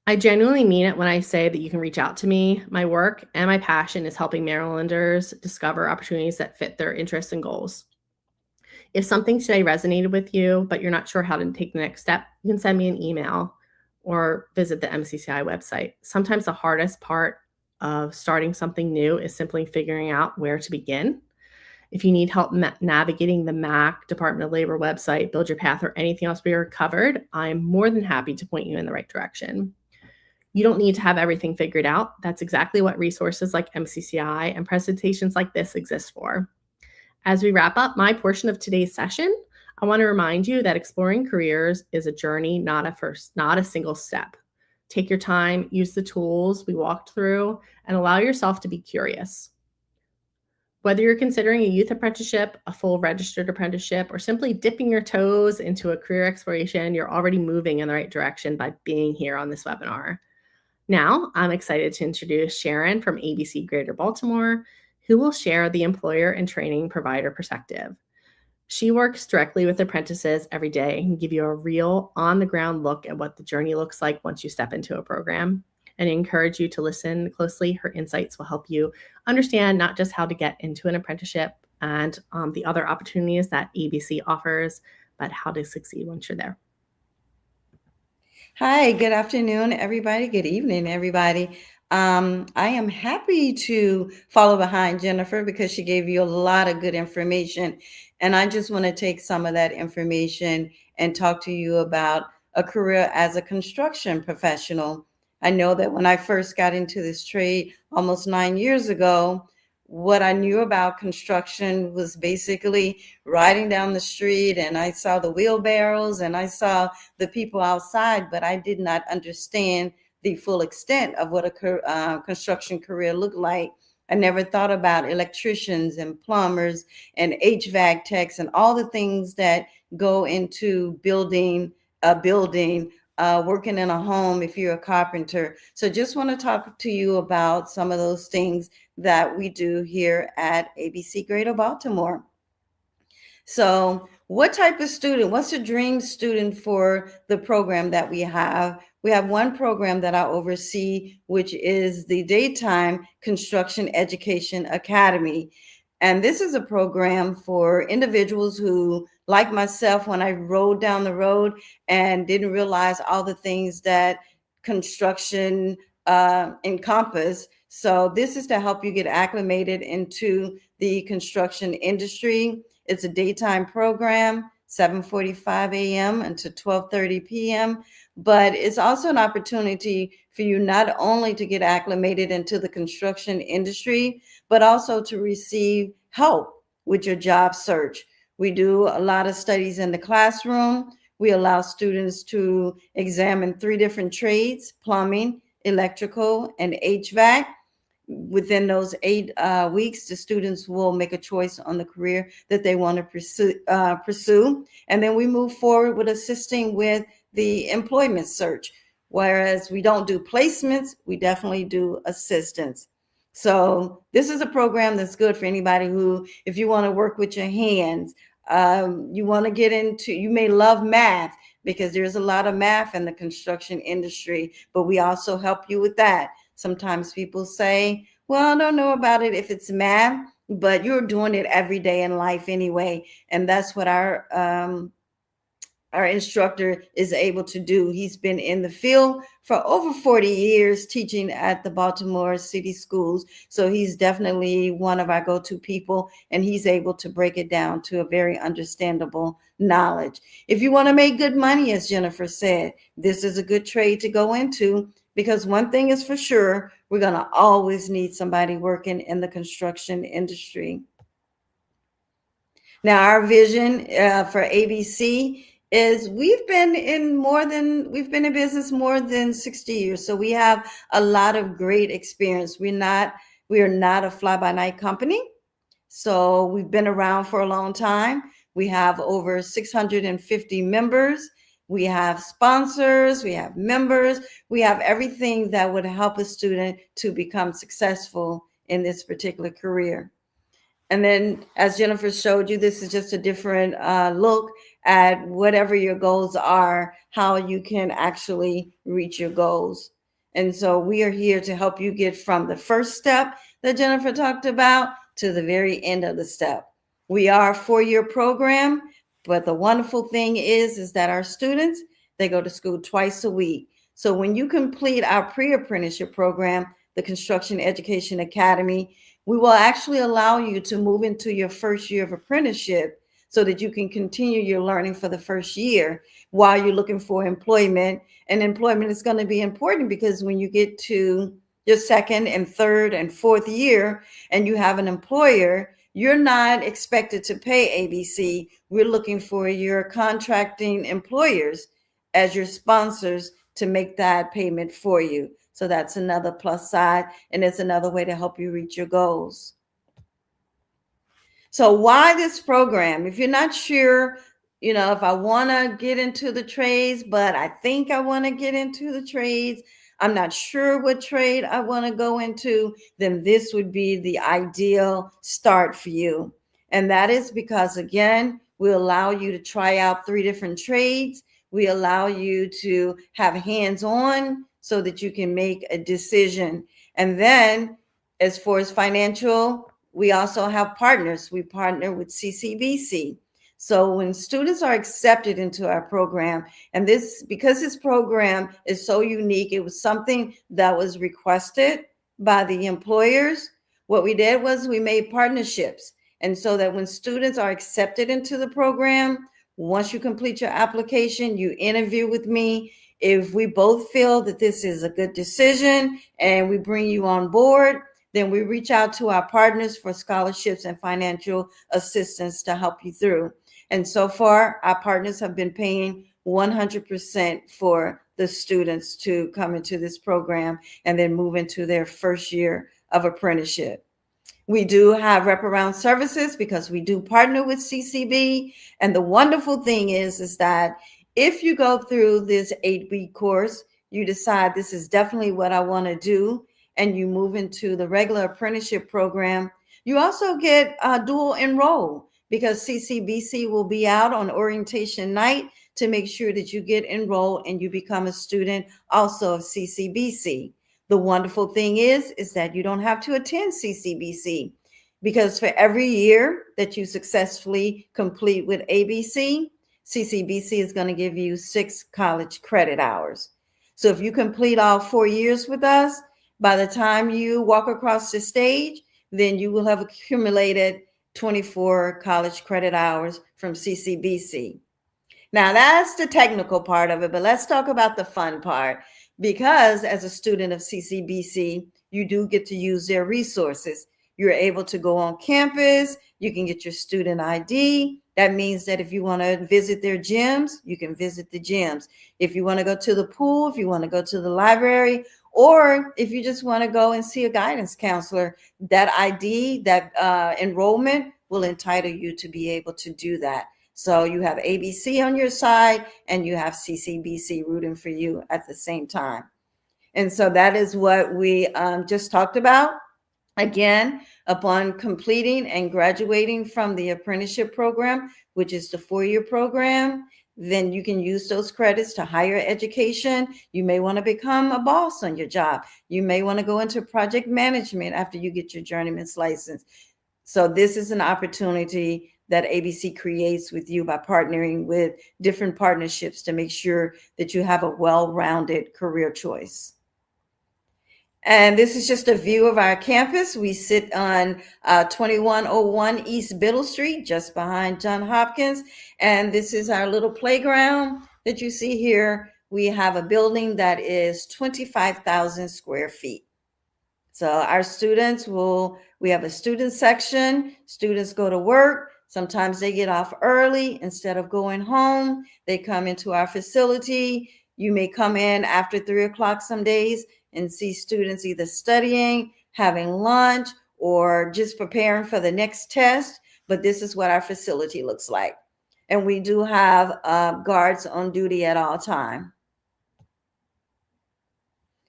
I genuinely mean it when I say that you can reach out to me. My work and my passion is helping Marylanders discover opportunities that fit their interests and goals. If something today resonated with you, but you're not sure how to take the next step, you can send me an email or visit the MCCEI website. Sometimes the hardest part of starting something new is simply figuring out where to begin. If you need help navigating the MAC, Department of Labor website, Build Your Path, or anything else we are covered, I'm more than happy to point you in the right direction. You don't need to have everything figured out. That's exactly what resources like MCCEI and presentations like this exist for. As we wrap up my portion of today's session, I want to remind you that exploring careers is a journey, not a single step. Take your time, use the tools we walked through, and allow yourself to be curious. Whether you're considering a youth apprenticeship, a full registered apprenticeship, or simply dipping your toes into a career exploration, you're already moving in the right direction by being here on this webinar. Now, I'm excited to introduce Sharon from ABC Greater Baltimore, who will share the employer and training provider perspective. She works directly with apprentices every day and give you a real on-the-ground look at what the journey looks like once you step into a program. And I encourage you to listen closely. Her insights will help you understand not just how to get into an apprenticeship and the other opportunities that ABC offers, but how to succeed once you're there. Hi, good afternoon, everybody. Good evening, everybody. I am happy to follow behind Jennifer because she gave you a lot of good information. And I just want to take some of that information and talk to you about a career as a construction professional. I know that when I first got into this trade almost 9 years ago, what I knew about construction was basically riding down the street and I saw the wheelbarrows and I saw the people outside, but I did not understand the full extent of what a construction career looked like. I never thought about electricians and plumbers and HVAC techs and all the things that go into building a building, working in a home if you're a carpenter. So just want to talk to you about some of those things that we do here at ABC Greater Baltimore. So what type of student, what's the dream student for the program that we have? We have one program that I oversee, which is the Daytime Construction Education Academy. And this is a program for individuals who, like myself, when I rode down the road and didn't realize all the things that construction encompass. So this is to help you get acclimated into the construction industry. It's a daytime program. 7:45 a.m. until 12:30 p.m. But it's also an opportunity for you not only to get acclimated into the construction industry, but also to receive help with your job search. We do a lot of studies in the classroom. We allow students to examine 3 different trades: plumbing, electrical, and HVAC. Within those 8 weeks, the students will make a choice on the career that they want to pursue. And then we move forward with assisting with the employment search. Whereas we don't do placements, we definitely do assistance. So this is a program that's good for anybody who, if you want to work with your hands, you want to get into, you may love math, because there's a lot of math in the construction industry, but we also help you with that. Sometimes people say, well, I don't know about it if it's math, but you're doing it every day in life anyway. And that's what our instructor is able to do. He's been in the field for over 40 years teaching at the Baltimore City schools. So he's definitely one of our go-to people, and he's able to break it down to a very understandable knowledge. If you want to make good money, as Jennifer said, this is a good trade to go into, because one thing is for sure, we're going to always need somebody working in the construction industry. Now, our vision for ABC is we've been in business more than 60 years. So we have a lot of great experience. We are not a fly-by-night company. So we've been around for a long time. We have over 650 members. We have sponsors, we have members, we have everything that would help a student to become successful in this particular career. And then, as Jennifer showed you, this is just a different look at whatever your goals are, how you can actually reach your goals. And so we are here to help you get from the first step that Jennifer talked about to the very end of the step. We are a 4-year program, but the wonderful thing is that our students, they go to school twice a week. So when you complete our pre-apprenticeship program, the Construction Education Academy, we will actually allow you to move into your first year of apprenticeship so that you can continue your learning for the first year while you're looking for employment. And employment is going to be important, because when you get to your second and third and fourth year and you have an employer, you're not expected to pay ABC. We're looking for your contracting employers as your sponsors to make that payment for you. So that's another plus side, and it's another way to help you reach your goals. So why this program? If you're not sure, if I want to get into the trades, but I think I want to get into the trades, I'm not sure what trade I want to go into, then this would be the ideal start for you. And that is because, again, we allow you to try out 3 different trades. We allow you to have hands-on so that you can make a decision. And then as far as financial, we also have partners. We partner with CCBC. So when students are accepted into our program, and because this program is so unique, it was something that was requested by the employers. What we did was we made partnerships. And so that when students are accepted into the program, once you complete your application, you interview with me. If we both feel that this is a good decision and we bring you on board, then we reach out to our partners for scholarships and financial assistance to help you through. And so far, our partners have been paying 100% for the students to come into this program and then move into their first year of apprenticeship. We do have wraparound services because we do partner with CCB. And the wonderful thing is that if you go through this 8-week course, you decide this is definitely what I want to do, and you move into the regular apprenticeship program, you also get dual enroll, because CCBC will be out on orientation night to make sure that you get enrolled and you become a student also of CCBC. The wonderful thing is that you don't have to attend CCBC, because for every year that you successfully complete with ABC, CCBC is going to give you 6 college credit hours. So if you complete all 4 years with us, by the time you walk across the stage, then you will have accumulated 24 college credit hours from CCBC. Now, that's the technical part of it, but let's talk about the fun part. Because as a student of CCBC, you do get to use their resources. You're able to go on campus. You can get your student ID. That means that if you want to visit their gyms, you can visit the gyms. If you want to go to the pool, if you want to go to the library, or if you just want to go and see a guidance counselor, that ID, that enrollment will entitle you to be able to do that. So you have ABC on your side and you have CCBC rooting for you at the same time. And so that is what we just talked about. Again, upon completing and graduating from the apprenticeship program, which is the 4-year program, then you can use those credits to higher education. You may want to become a boss on your job. You may want to go into project management after you get your journeyman's license. So this is an opportunity that ABC creates with you by partnering with different partnerships to make sure that you have a well-rounded career choice. And this is just a view of our campus. We sit on 2101 East Biddle Street, just behind Johns Hopkins. And this is our little playground that you see here. We have a building that is 25,000 square feet. So our students we have a student section. Students go to work. Sometimes they get off early. Instead of going home, they come into our facility. You may come in after 3 o'clock some days and see students either studying, having lunch, or just preparing for the next test. But this is what our facility looks like. And we do have guards on duty at all times.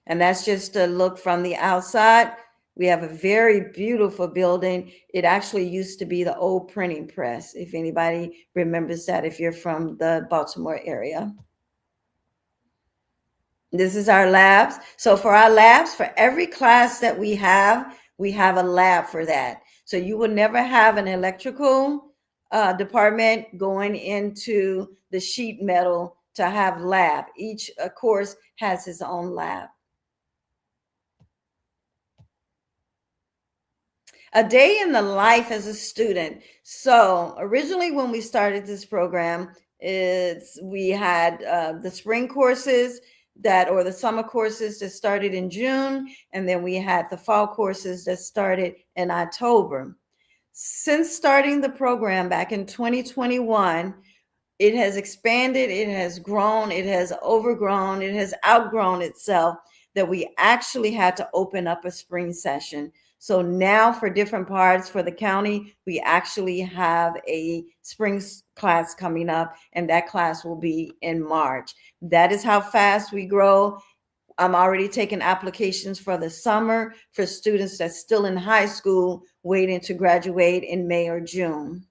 And that's just a look from the outside. We have a very beautiful building. It actually used to be the old printing press, if anybody remembers that, if you're from the Baltimore area. This is our labs. So for our labs, for every class that we have a lab for that. So you will never have an electrical department going into the sheet metal to have lab. Each course has its own lab. A day in the life as a student. So originally when we started this program, we had the spring courses or the summer courses that started in June, and then we had the fall courses that started in October. Since starting the program back in 2021, it has expanded, it has grown, it has overgrown, it has outgrown itself, that we actually had to open up a spring session. So now for different parts for the county, we actually have a spring class coming up, and that class will be in March. That is how fast we grow. I'm already taking applications for the summer for students that's still in high school waiting to graduate in May or June.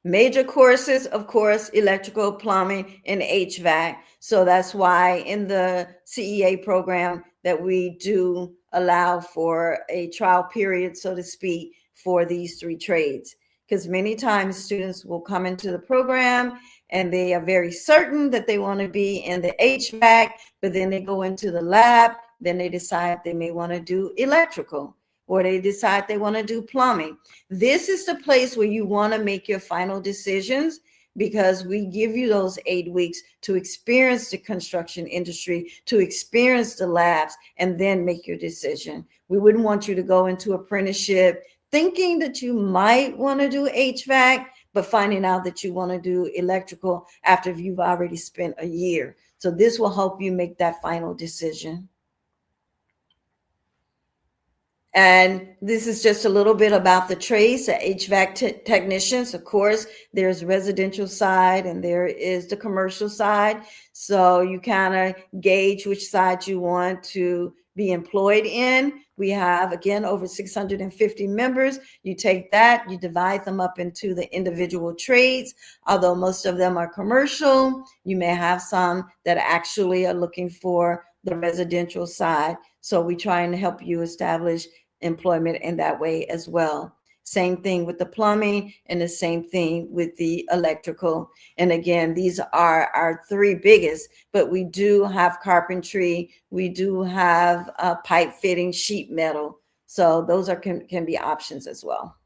Major courses, of course, electrical, plumbing, and HVAC. So that's why in the CEA program that we do allow for a trial period, so to speak, for these 3 trades. Because many times students will come into the program and they are very certain that they want to be in the HVAC, but then they go into the lab, then they decide they may want to do electrical, or they decide they want to do plumbing. This is the place where you want to make your final decisions, because we give you those 8 weeks to experience the construction industry, to experience the labs, and then make your decision. We wouldn't want you to go into apprenticeship thinking that you might want to do HVAC, but finding out that you want to do electrical after you've already spent a year. So this will help you make that final decision. And this is just a little bit about the trades, the HVAC technicians. Of course, there's residential side and there is the commercial side. So you kind of gauge which side you want to be employed in. We have, again, over 650 members. You take that, you divide them up into the individual trades. Although most of them are commercial, you may have some that actually are looking for the residential side. So we try and help you establish employment in that way as well. Same thing with the plumbing and the same thing with the electrical. And again, these are our 3 biggest, but we do have carpentry. We do have pipe fitting, sheet metal. So those can be options as well.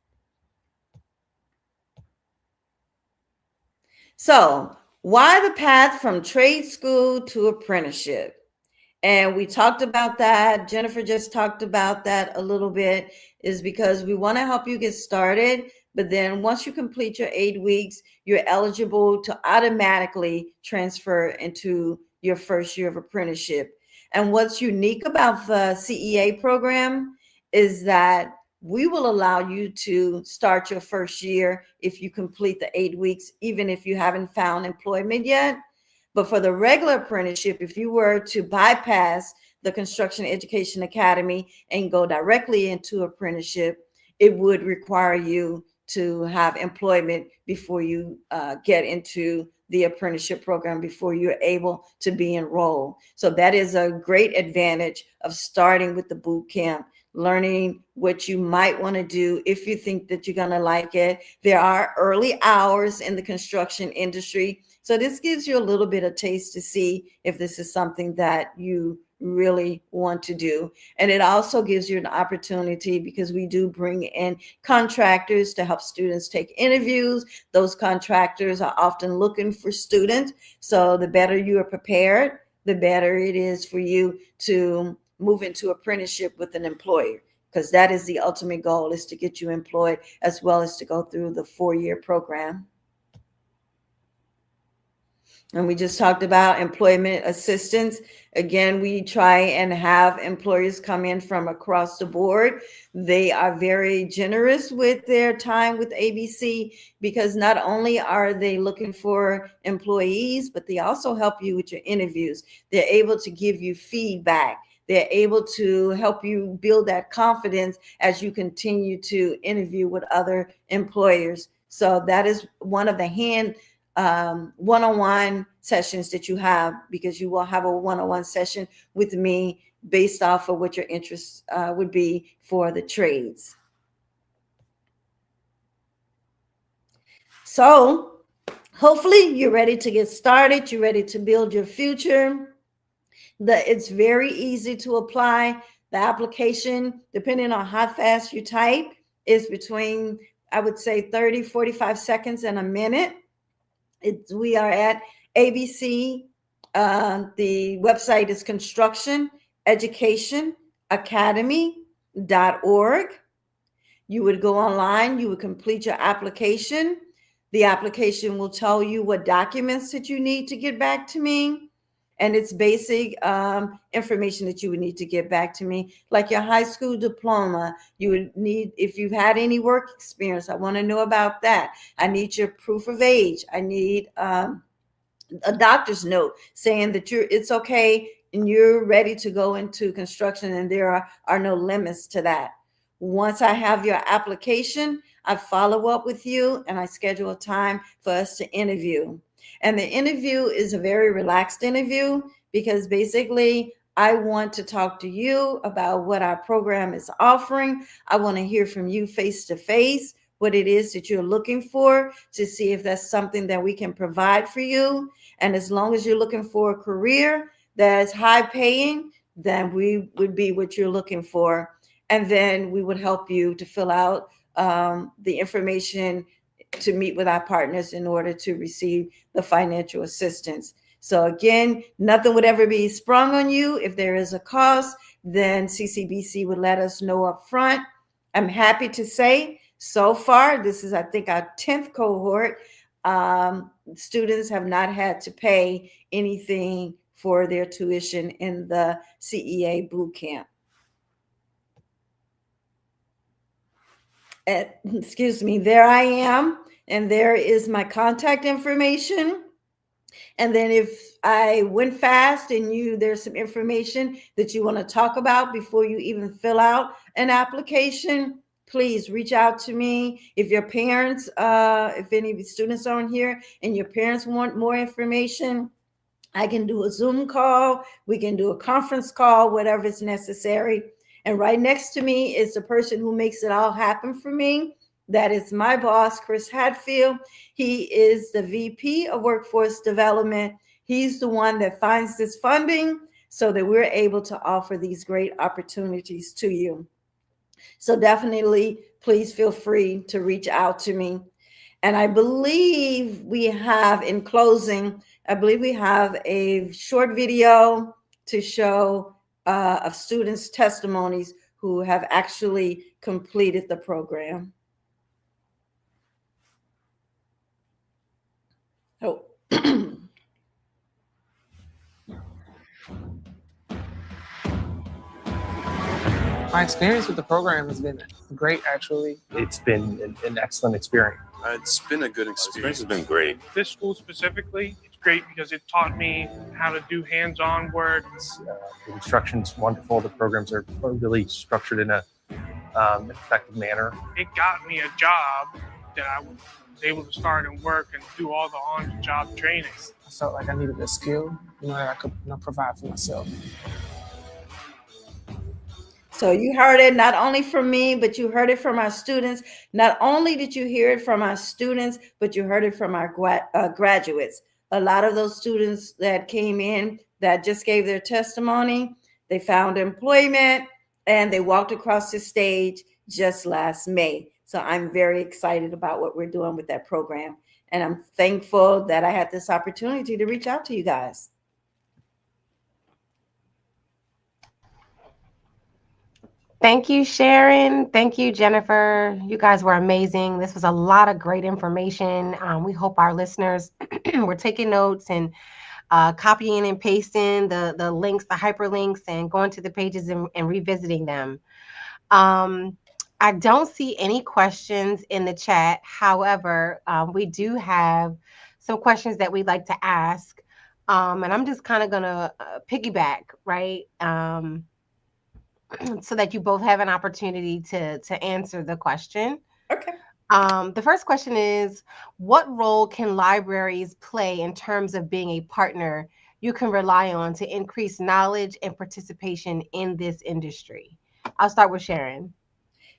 So, why the path from trade school to apprenticeship? And we talked about that. Jennifer just talked about that a little bit, is because we want to help you get started. But then once you complete your 8 weeks, you're eligible to automatically transfer into your first year of apprenticeship. And what's unique about the CEA program is that we will allow you to start your first year if you complete the 8 weeks, even if you haven't found employment yet. But for the regular apprenticeship, if you were to bypass the Construction Education Academy and go directly into apprenticeship, it would require you to have employment before you get into the apprenticeship program, before you're able to be enrolled. So that is a great advantage of starting with the boot camp, learning what you might want to do if you think that you're going to like it. There are early hours in the construction industry. So this gives you a little bit of taste to see if this is something that you really want to do. And it also gives you an opportunity, because we do bring in contractors to help students take interviews. Those contractors are often looking for students. So the better you are prepared, the better it is for you to move into apprenticeship with an employer, because that is the ultimate goal, is to get you employed as well as to go through the 4-year program. And we just talked about employment assistance. Again, we try and have employers come in from across the board. They are very generous with their time with ABC, because not only are they looking for employees, but they also help you with your interviews. They're able to give you feedback. They're able to help you build that confidence as you continue to interview with other employers. So that is one of the one-on-one sessions that you have, because you will have a one-on-one session with me based off of what your interests would be for the trades. So hopefully you're ready to get started. You're ready to build your future. It's very easy to apply. The application, depending on how fast you type, is between, I would say, 30, 45 seconds and a minute. We are at ABC. The website is constructioneducationacademy.org. You would go online, you would complete your application. The application will tell you what documents that you need to get back to me. And it's basic information that you would need to get back to me, like your high school diploma. You would need, if you've had any work experience, I want to know about that. I need your proof of age. I need a doctor's note saying that it's okay and you're ready to go into construction, and there are no limits to that. Once I have your application, I follow up with you and I schedule a time for us to interview. And the interview is a very relaxed interview, because basically I want to talk to you about what our program is offering. I want to hear from you face to face what it is that you're looking for, to see if that's something that we can provide for you. And as long as you're looking for a career that's high paying, then we would be what you're looking for. And then we would help you to fill out the information to meet with our partners in order to receive the financial assistance. So again, nothing would ever be sprung on you. If there is a cost, then CCBC would let us know up front. I'm happy to say, so far, this is, I think, our 10th cohort. Students have not had to pay anything for their tuition in the CEA boot camp. Excuse me, there I am, and there is my contact information. And then if I went fast and there's some information that you want to talk about before you even fill out an application, please reach out to me. If your parents, if any students are on here and your parents want more information, I can do a Zoom call. We can do a conference call, whatever is necessary. And right next to me is the person who makes it all happen for me. That is my boss, Chris Hatfield. He is the VP of Workforce Development. He's the one that finds this funding so that we're able to offer these great opportunities to you. So definitely, please feel free to reach out to me. And I believe we have, in closing, I believe we have a short video to show of students' testimonies who have actually completed the program. Oh. My experience with the program has been great, actually. It's been an excellent experience. It's been a good experience. It's been great. This school specifically, it's great because it taught me how to do hands-on work. The instruction's wonderful. The programs are really structured in a effective manner. It got me a job that I was able to start and work and do all the on-the-job training. I felt like I needed a skill, that I could provide for myself. So you heard it not only from me, but you heard it from our students. Not only did you hear it from our students, but you heard it from our graduates. A lot of those students that came in that just gave their testimony, they found employment and they walked across the stage just last May. So I'm very excited about what we're doing with that program. And I'm thankful that I had this opportunity to reach out to you guys. Thank you, Sharon. Thank you, Jennifer. You guys were amazing. This was a lot of great information. We hope our listeners were taking notes and copying and pasting the links, the hyperlinks, and going to the pages and revisiting them. I don't see any questions in the chat. However, we do have some questions that we'd like to ask. And I'm just kind of going to piggyback, right? So that you both have an opportunity to answer the question. Okay. The first question is, what role can libraries play in terms of being a partner you can rely on to increase knowledge and participation in this industry? I'll start with Sharon.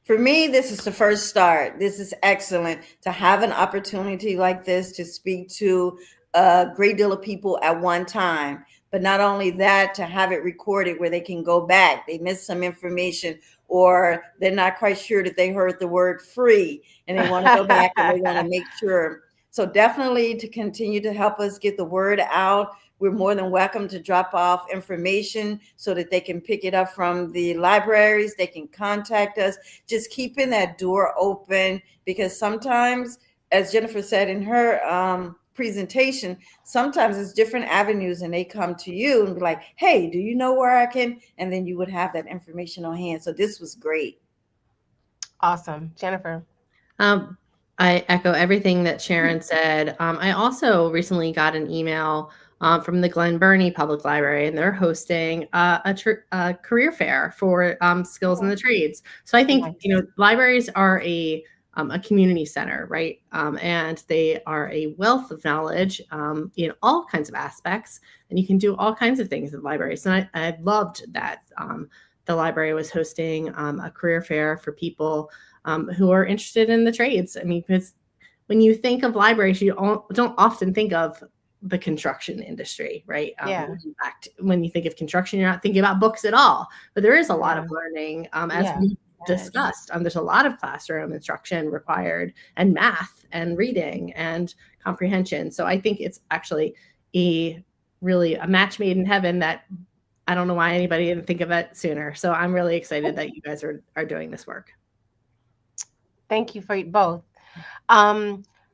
For me, this is the first start. This is excellent to have an opportunity like this to speak to a great deal of people at one time. But not only that, to have it recorded where they can go back. They missed some information, or they're not quite sure that they heard the word free and they want to go back and they want to make sure. So definitely to continue to help us get the word out. We're more than welcome to drop off information so that they can pick it up from the libraries. They can contact us, just keeping that door open, because sometimes, as Jennifer said in her presentation, sometimes it's different avenues and they come to you and be like, hey, do you know where I can? And then you would have that information on hand. So this was great. Awesome. Jennifer. I echo everything that Sharon said. I also recently got an email from the Glen Burnie Public Library, and they're hosting a career fair for skills in the trades. So I think, libraries are a community center, right? And they are a wealth of knowledge in all kinds of aspects, and you can do all kinds of things in libraries. And I loved that the library was hosting a career fair for people who are interested in the trades. I mean, because when you think of libraries, you don't often think of the construction industry, right? Yeah. In fact, when you think of construction, you're not thinking about books at all. But there is a lot of learning, as we discussed. There's a lot of classroom instruction required, and math and reading and comprehension. So I think it's actually really a match made in heaven that I don't know why anybody didn't think of it sooner. So I'm really excited that you guys are doing this work. Thank you for both.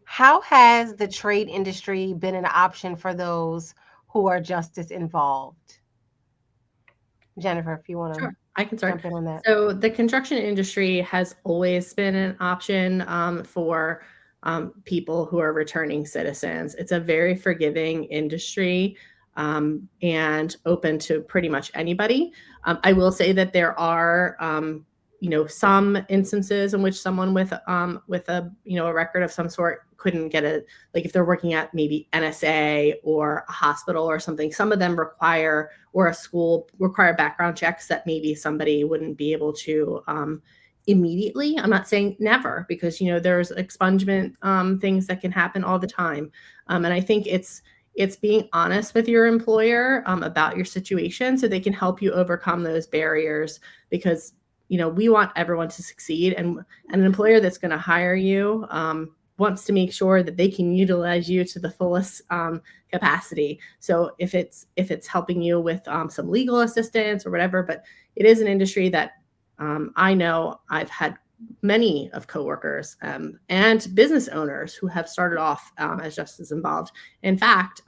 How has the trade industry been an option for those who are justice involved? Jennifer, if you want to. Sure, I can start. Jump in on that. So the construction industry has always been an option for people who are returning citizens. It's a very forgiving industry and open to pretty much anybody. I will say that there are some instances in which someone with a record of some sort couldn't get if they're working at maybe NSA or a hospital or something, some of them require, or a school require background checks that maybe somebody wouldn't be able to immediately. I'm not saying never, because, there's expungement things that can happen all the time. And I think it's being honest with your employer about your situation so they can help you overcome those barriers, because we want everyone to succeed, and an employer that's going to hire you wants to make sure that they can utilize you to the fullest capacity. So if it's helping you with some legal assistance or whatever, but it is an industry that I know I've had many of coworkers and business owners who have started off as just as involved. In fact,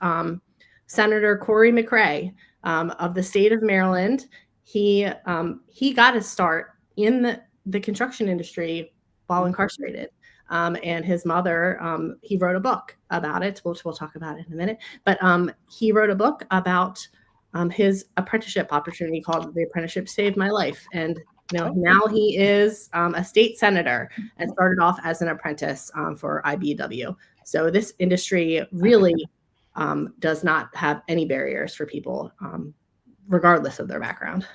Senator Corey McRae of the state of Maryland, he got his start in the construction industry while incarcerated. And his mother, he wrote a book about it. We'll talk about it in a minute. But he wrote a book about his apprenticeship opportunity called The Apprenticeship Saved My Life. And now he is a state senator and started off as an apprentice for IBEW. So this industry really does not have any barriers for people, regardless of their background.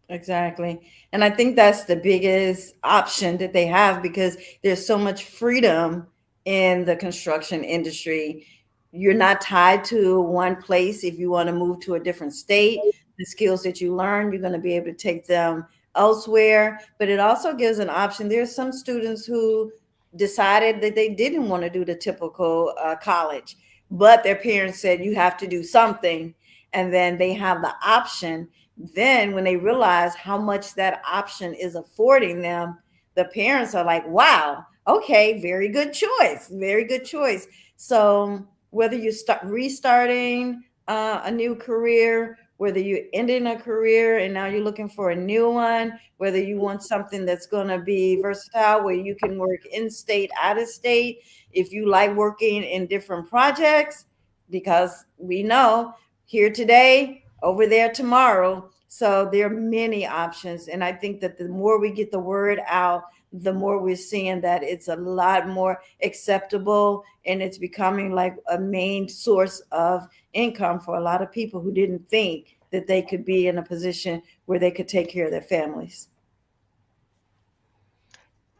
Exactly. And I think that's the biggest option that they have, because there's so much freedom in the construction industry. You're not tied to one place. If you want to move to a different state, the skills that you learn, you're going to be able to take them elsewhere. But it also gives an option. There's some students who decided that they didn't want to do the typical college, but their parents said you have to do something, and then they have the option. Then when they realize how much that option is affording them, the parents are like, wow, okay, very good choice, very good choice. So whether you start restarting a new career, whether you're ending a career and now you're looking for a new one, whether you want something that's going to be versatile where you can work in state, out of state, if you like working in different projects, because we know here today, over there tomorrow. So there are many options. And I think that the more we get the word out, the more we're seeing that it's a lot more acceptable, and it's becoming like a main source of income for a lot of people who didn't think that they could be in a position where they could take care of their families.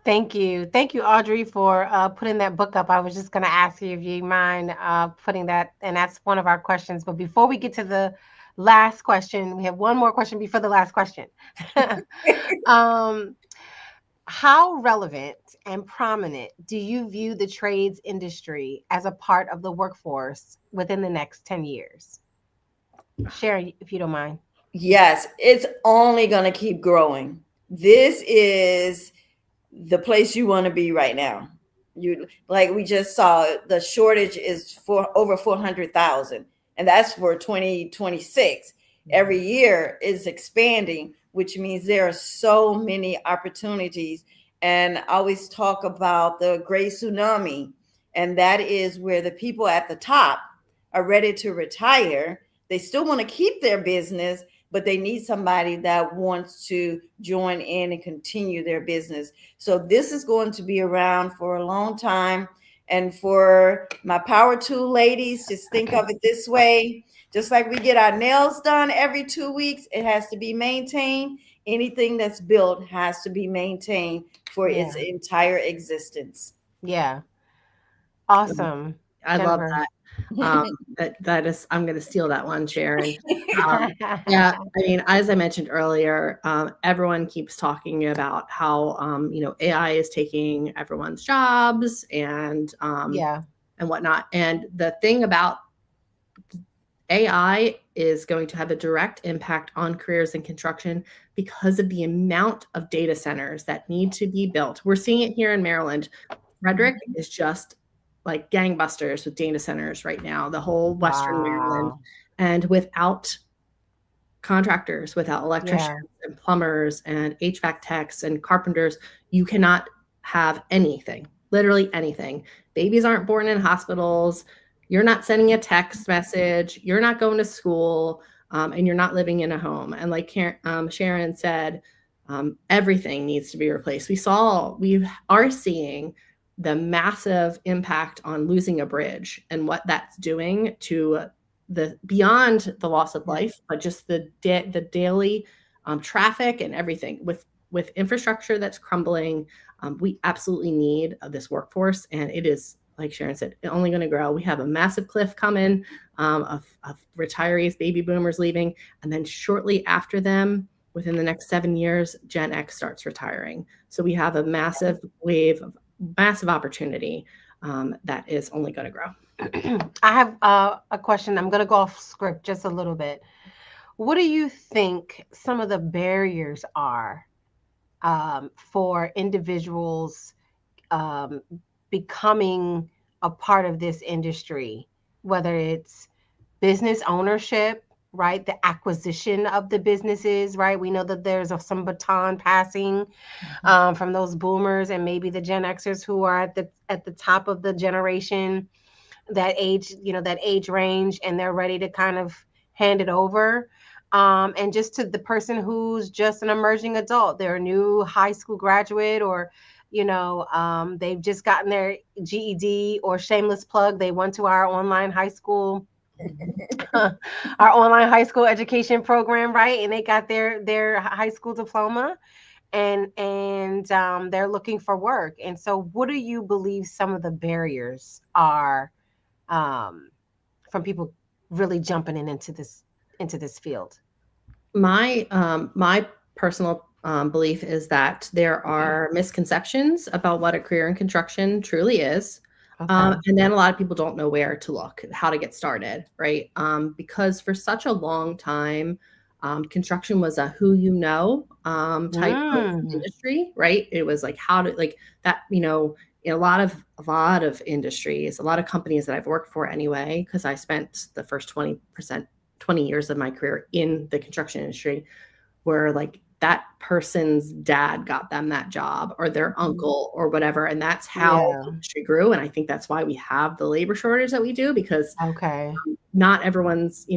Thank you. Thank you, Audrey, for putting that book up. I was just going to ask you if you mind putting that, and that's one of our questions. But before we get to the last question, we have one more question before the last question. How relevant and prominent do you view the trades industry as a part of the workforce within the next 10 years? Sharon, if you don't mind. Yes, it's only going to keep growing. This is the place you want to be right now. You, like we just saw, the shortage is for over 400,000, and that's for 2026. Every year is expanding, which means there are so many opportunities. And I always talk about the great tsunami, and that is where the people at the top are ready to retire. They still want to keep their business, but they need somebody that wants to join in and continue their business. So this is going to be around for a long time. And for my power tool ladies, just think of it this way. Just like we get our nails done every 2 weeks, it has to be maintained. Anything that's built has to be maintained for its entire existence. Yeah. Awesome. I love that. That is, I'm going to steal that one, Sharon. Yeah, I mean, as I mentioned earlier, everyone keeps talking about how AI is taking everyone's jobs and whatnot. And the thing about AI is going to have a direct impact on careers in construction because of the amount of data centers that need to be built. We're seeing it here in Maryland. Frederick is just like gangbusters with data centers right now, the whole Western Maryland. And without contractors, without electricians and plumbers and HVAC techs and carpenters, you cannot have anything, literally anything. Babies aren't born in hospitals. You're not sending a text message. You're not going to school, and you're not living in a home. And like Sharon said, everything needs to be replaced. We are seeing the massive impact on losing a bridge and what that's doing to the beyond the loss of life, but just the daily traffic and everything with infrastructure that's crumbling. We absolutely need this workforce, and it is, like Sharon said, only going to grow. We have a massive cliff coming of retirees, baby boomers leaving, and then shortly after them, within the next 7 years, Gen X starts retiring. So we have a massive wave massive opportunity that is only going to grow. I have a question. I'm going to go off script just a little bit. What do you think some of the barriers are for individuals becoming a part of this industry, whether it's business ownership, right? The acquisition of the businesses, right? We know that there's some baton passing from those boomers and maybe the Gen Xers who are at the top of the generation, that age range, and they're ready to kind of hand it over. And just to the person who's just an emerging adult, they're a new high school graduate, or they've just gotten their GED, or shameless plug, they went to our online high school education program, right? And they got their high school diploma, and they're looking for work. And so what do you believe some of the barriers are from people really jumping into this field? My personal belief is that there are misconceptions about what a career in construction truly is. Okay. And then a lot of people don't know where to look, how to get started, right? Because for such a long time, construction was a who you know type of industry, right? It was like how to like that, in a lot of industries, a lot of companies that I've worked for anyway, because I spent the first 20 years of my career in the construction industry, where like that person's dad got them that job, or their uncle, or whatever. And that's how the industry grew. And I think that's why we have the labor shortage that we do, because not everyone's,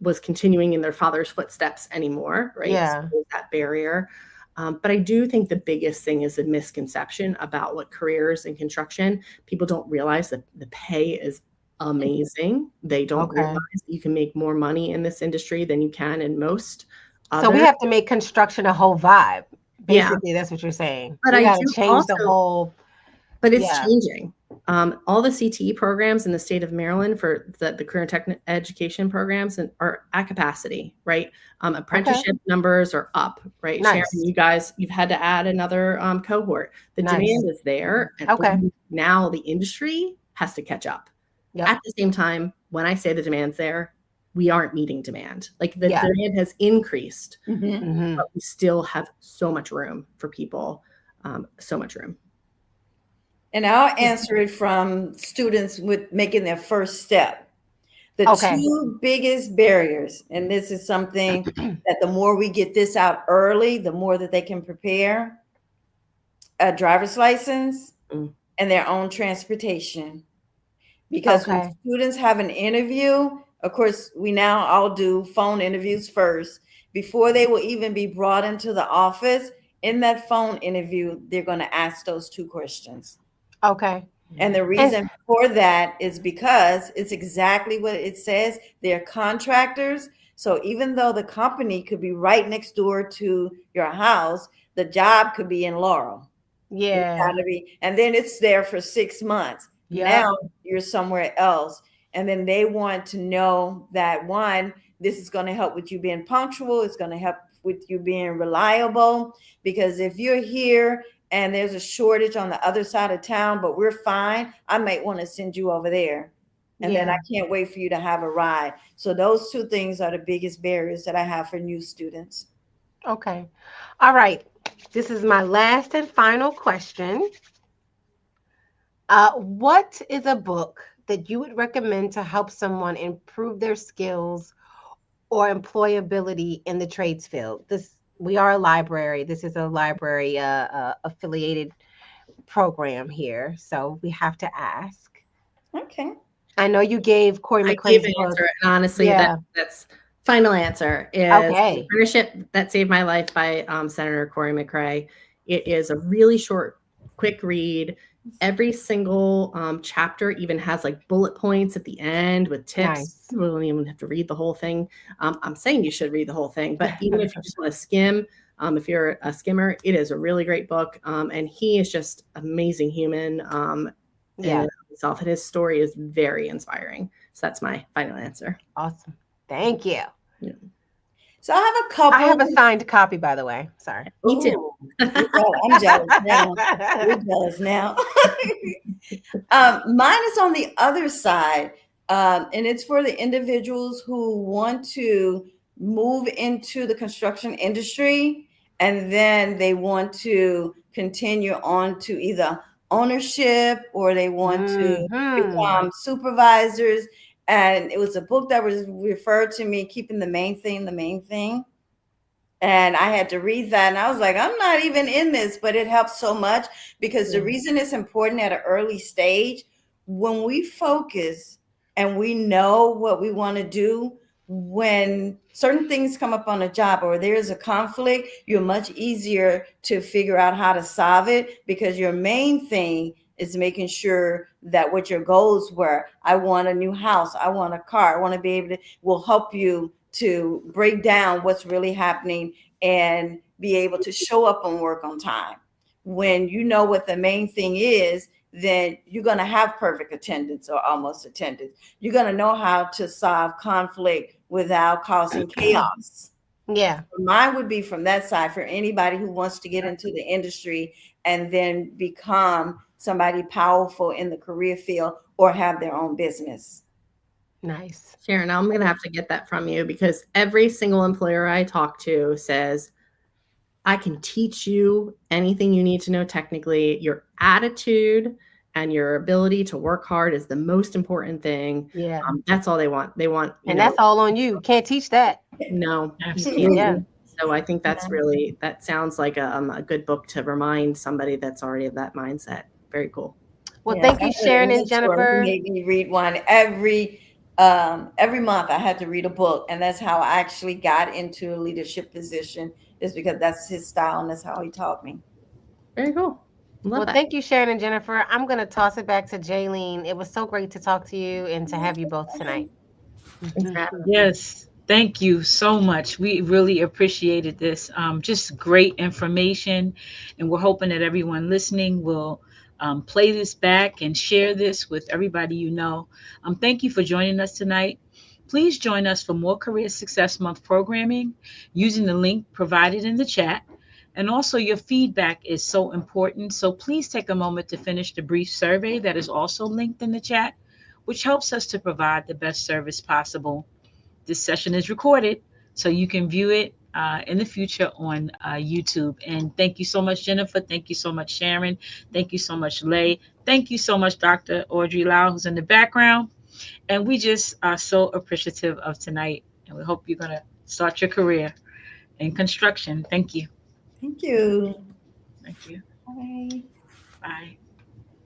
was continuing in their father's footsteps anymore, right? Yeah. So that barrier. But I do think the biggest thing is a misconception about what careers in construction. People don't realize that the pay is amazing. They don't realize that you can make more money in this industry than you can in most others. So we have to make construction a whole vibe. Basically, that's what you're saying. But we I got do to change the whole. But it's changing. All the CTE programs in the state of Maryland for the career and tech education programs are at capacity, right? Apprenticeship numbers are up, right? Nice. Sharon, you've had to add another cohort. The demand is there. And now the industry has to catch up. Yep. At the same time, when I say the demand's there, we aren't meeting demand. Like the demand has increased, but we still have so much room for people, so much room. And I'll answer it from students with making their first step. The two biggest barriers, and this is something that the more we get this out early, the more that they can prepare, a driver's license and their own transportation. Because when students have an interview, of course, we now all do phone interviews first. Before they will even be brought into the office, in that phone interview, they're going to ask those two questions. Okay. And the reason for that is because it's exactly what it says. They're contractors. So even though the company could be right next door to your house, the job could be in Laurel. Yeah. And then it's there for 6 months. Now you're somewhere else. And then they want to know that, one, this is going to help with you being punctual. It's going to help with you being reliable. Because if you're here and there's a shortage on the other side of town, but we're fine, I might want to send you over there. And then I can't wait for you to have a ride. So those two things are the biggest barriers that I have for new students. Okay. All right. This is my last and final question. What is a book that you would recommend to help someone improve their skills or employability in the trades field? We are a library. This is a library affiliated program here, so we have to ask. Okay. I know you gave Corey McCrae's book. Answer, and honestly, that's final answer is The Apprenticeship That Saved My Life by Senator Corey McCrae. It is a really short, quick read. Every single chapter even has like bullet points at the end with tips. Nice. You don't even have to read the whole thing. I'm saying you should read the whole thing, but even if you just want to skim, if you're a skimmer, it is a really great book. And he is just amazing human. And his story is very inspiring. So that's my final answer. Awesome. Thank you. Yeah. So I have a couple. I have a signed copy, by the way. Sorry. Me too. I'm jealous now. We're jealous now. Mine is on the other side, and it's for the individuals who want to move into the construction industry, and then they want to continue on to either ownership or they want to become supervisors. And it was a book that was referred to me, Keeping the Main Thing the Main Thing. And I had to read that, and I was like, I'm not even in this, but it helps so much because the reason it's important at an early stage, when we focus and we know what we want to do, when certain things come up on a job or there's a conflict, you're much easier to figure out how to solve it because your main thing is making sure that what your goals were. I want a new house. I want a car. I want to be able to, will help you to break down what's really happening and be able to show up and work on time. When you know what the main thing is, then you're going to have perfect attendance or almost attendance. You're going to know how to solve conflict without causing chaos. Yeah. Mine would be from that side for anybody who wants to get into the industry and then become somebody powerful in the career field or have their own business. Nice. Sharon, I'm going to have to get that from you because every single employer I talk to says, I can teach you anything you need to know technically. Your attitude and your ability to work hard is the most important thing. Yeah. That's all they want. They want, and that's all on you. Can't teach that. No. Absolutely. Yeah. So I think that's really, that sounds like a good book to remind somebody that's already of that mindset. Very cool. Well, thank you, Sharon and Jennifer. Made me read one every month. I had to read a book, and that's how I actually got into a leadership position, is because that's his style and that's how he taught me. Very cool. Well, thank you, Sharon and Jennifer. I'm going to toss it back to Jaylene. It was so great to talk to you and to have you both tonight. Yes. Thank you so much. We really appreciated this. Just great information. And we're hoping that everyone listening will play this back and share this with everybody you know. Thank you for joining us tonight. Please join us for more Career Success Month programming using the link provided in the chat. And also your feedback is so important. So please take a moment to finish the brief survey that is also linked in the chat, which helps us to provide the best service possible. This session is recorded, so you can view it in the future on YouTube. And thank you so much, Jennifer. Thank you so much, Sharon. Thank you so much, Lay. Thank you so much, Dr. Audrey Lau, who's in the background. And we just are so appreciative of tonight. And we hope you're going to start your career in construction. Thank you. Thank you. Thank you. Bye. Bye.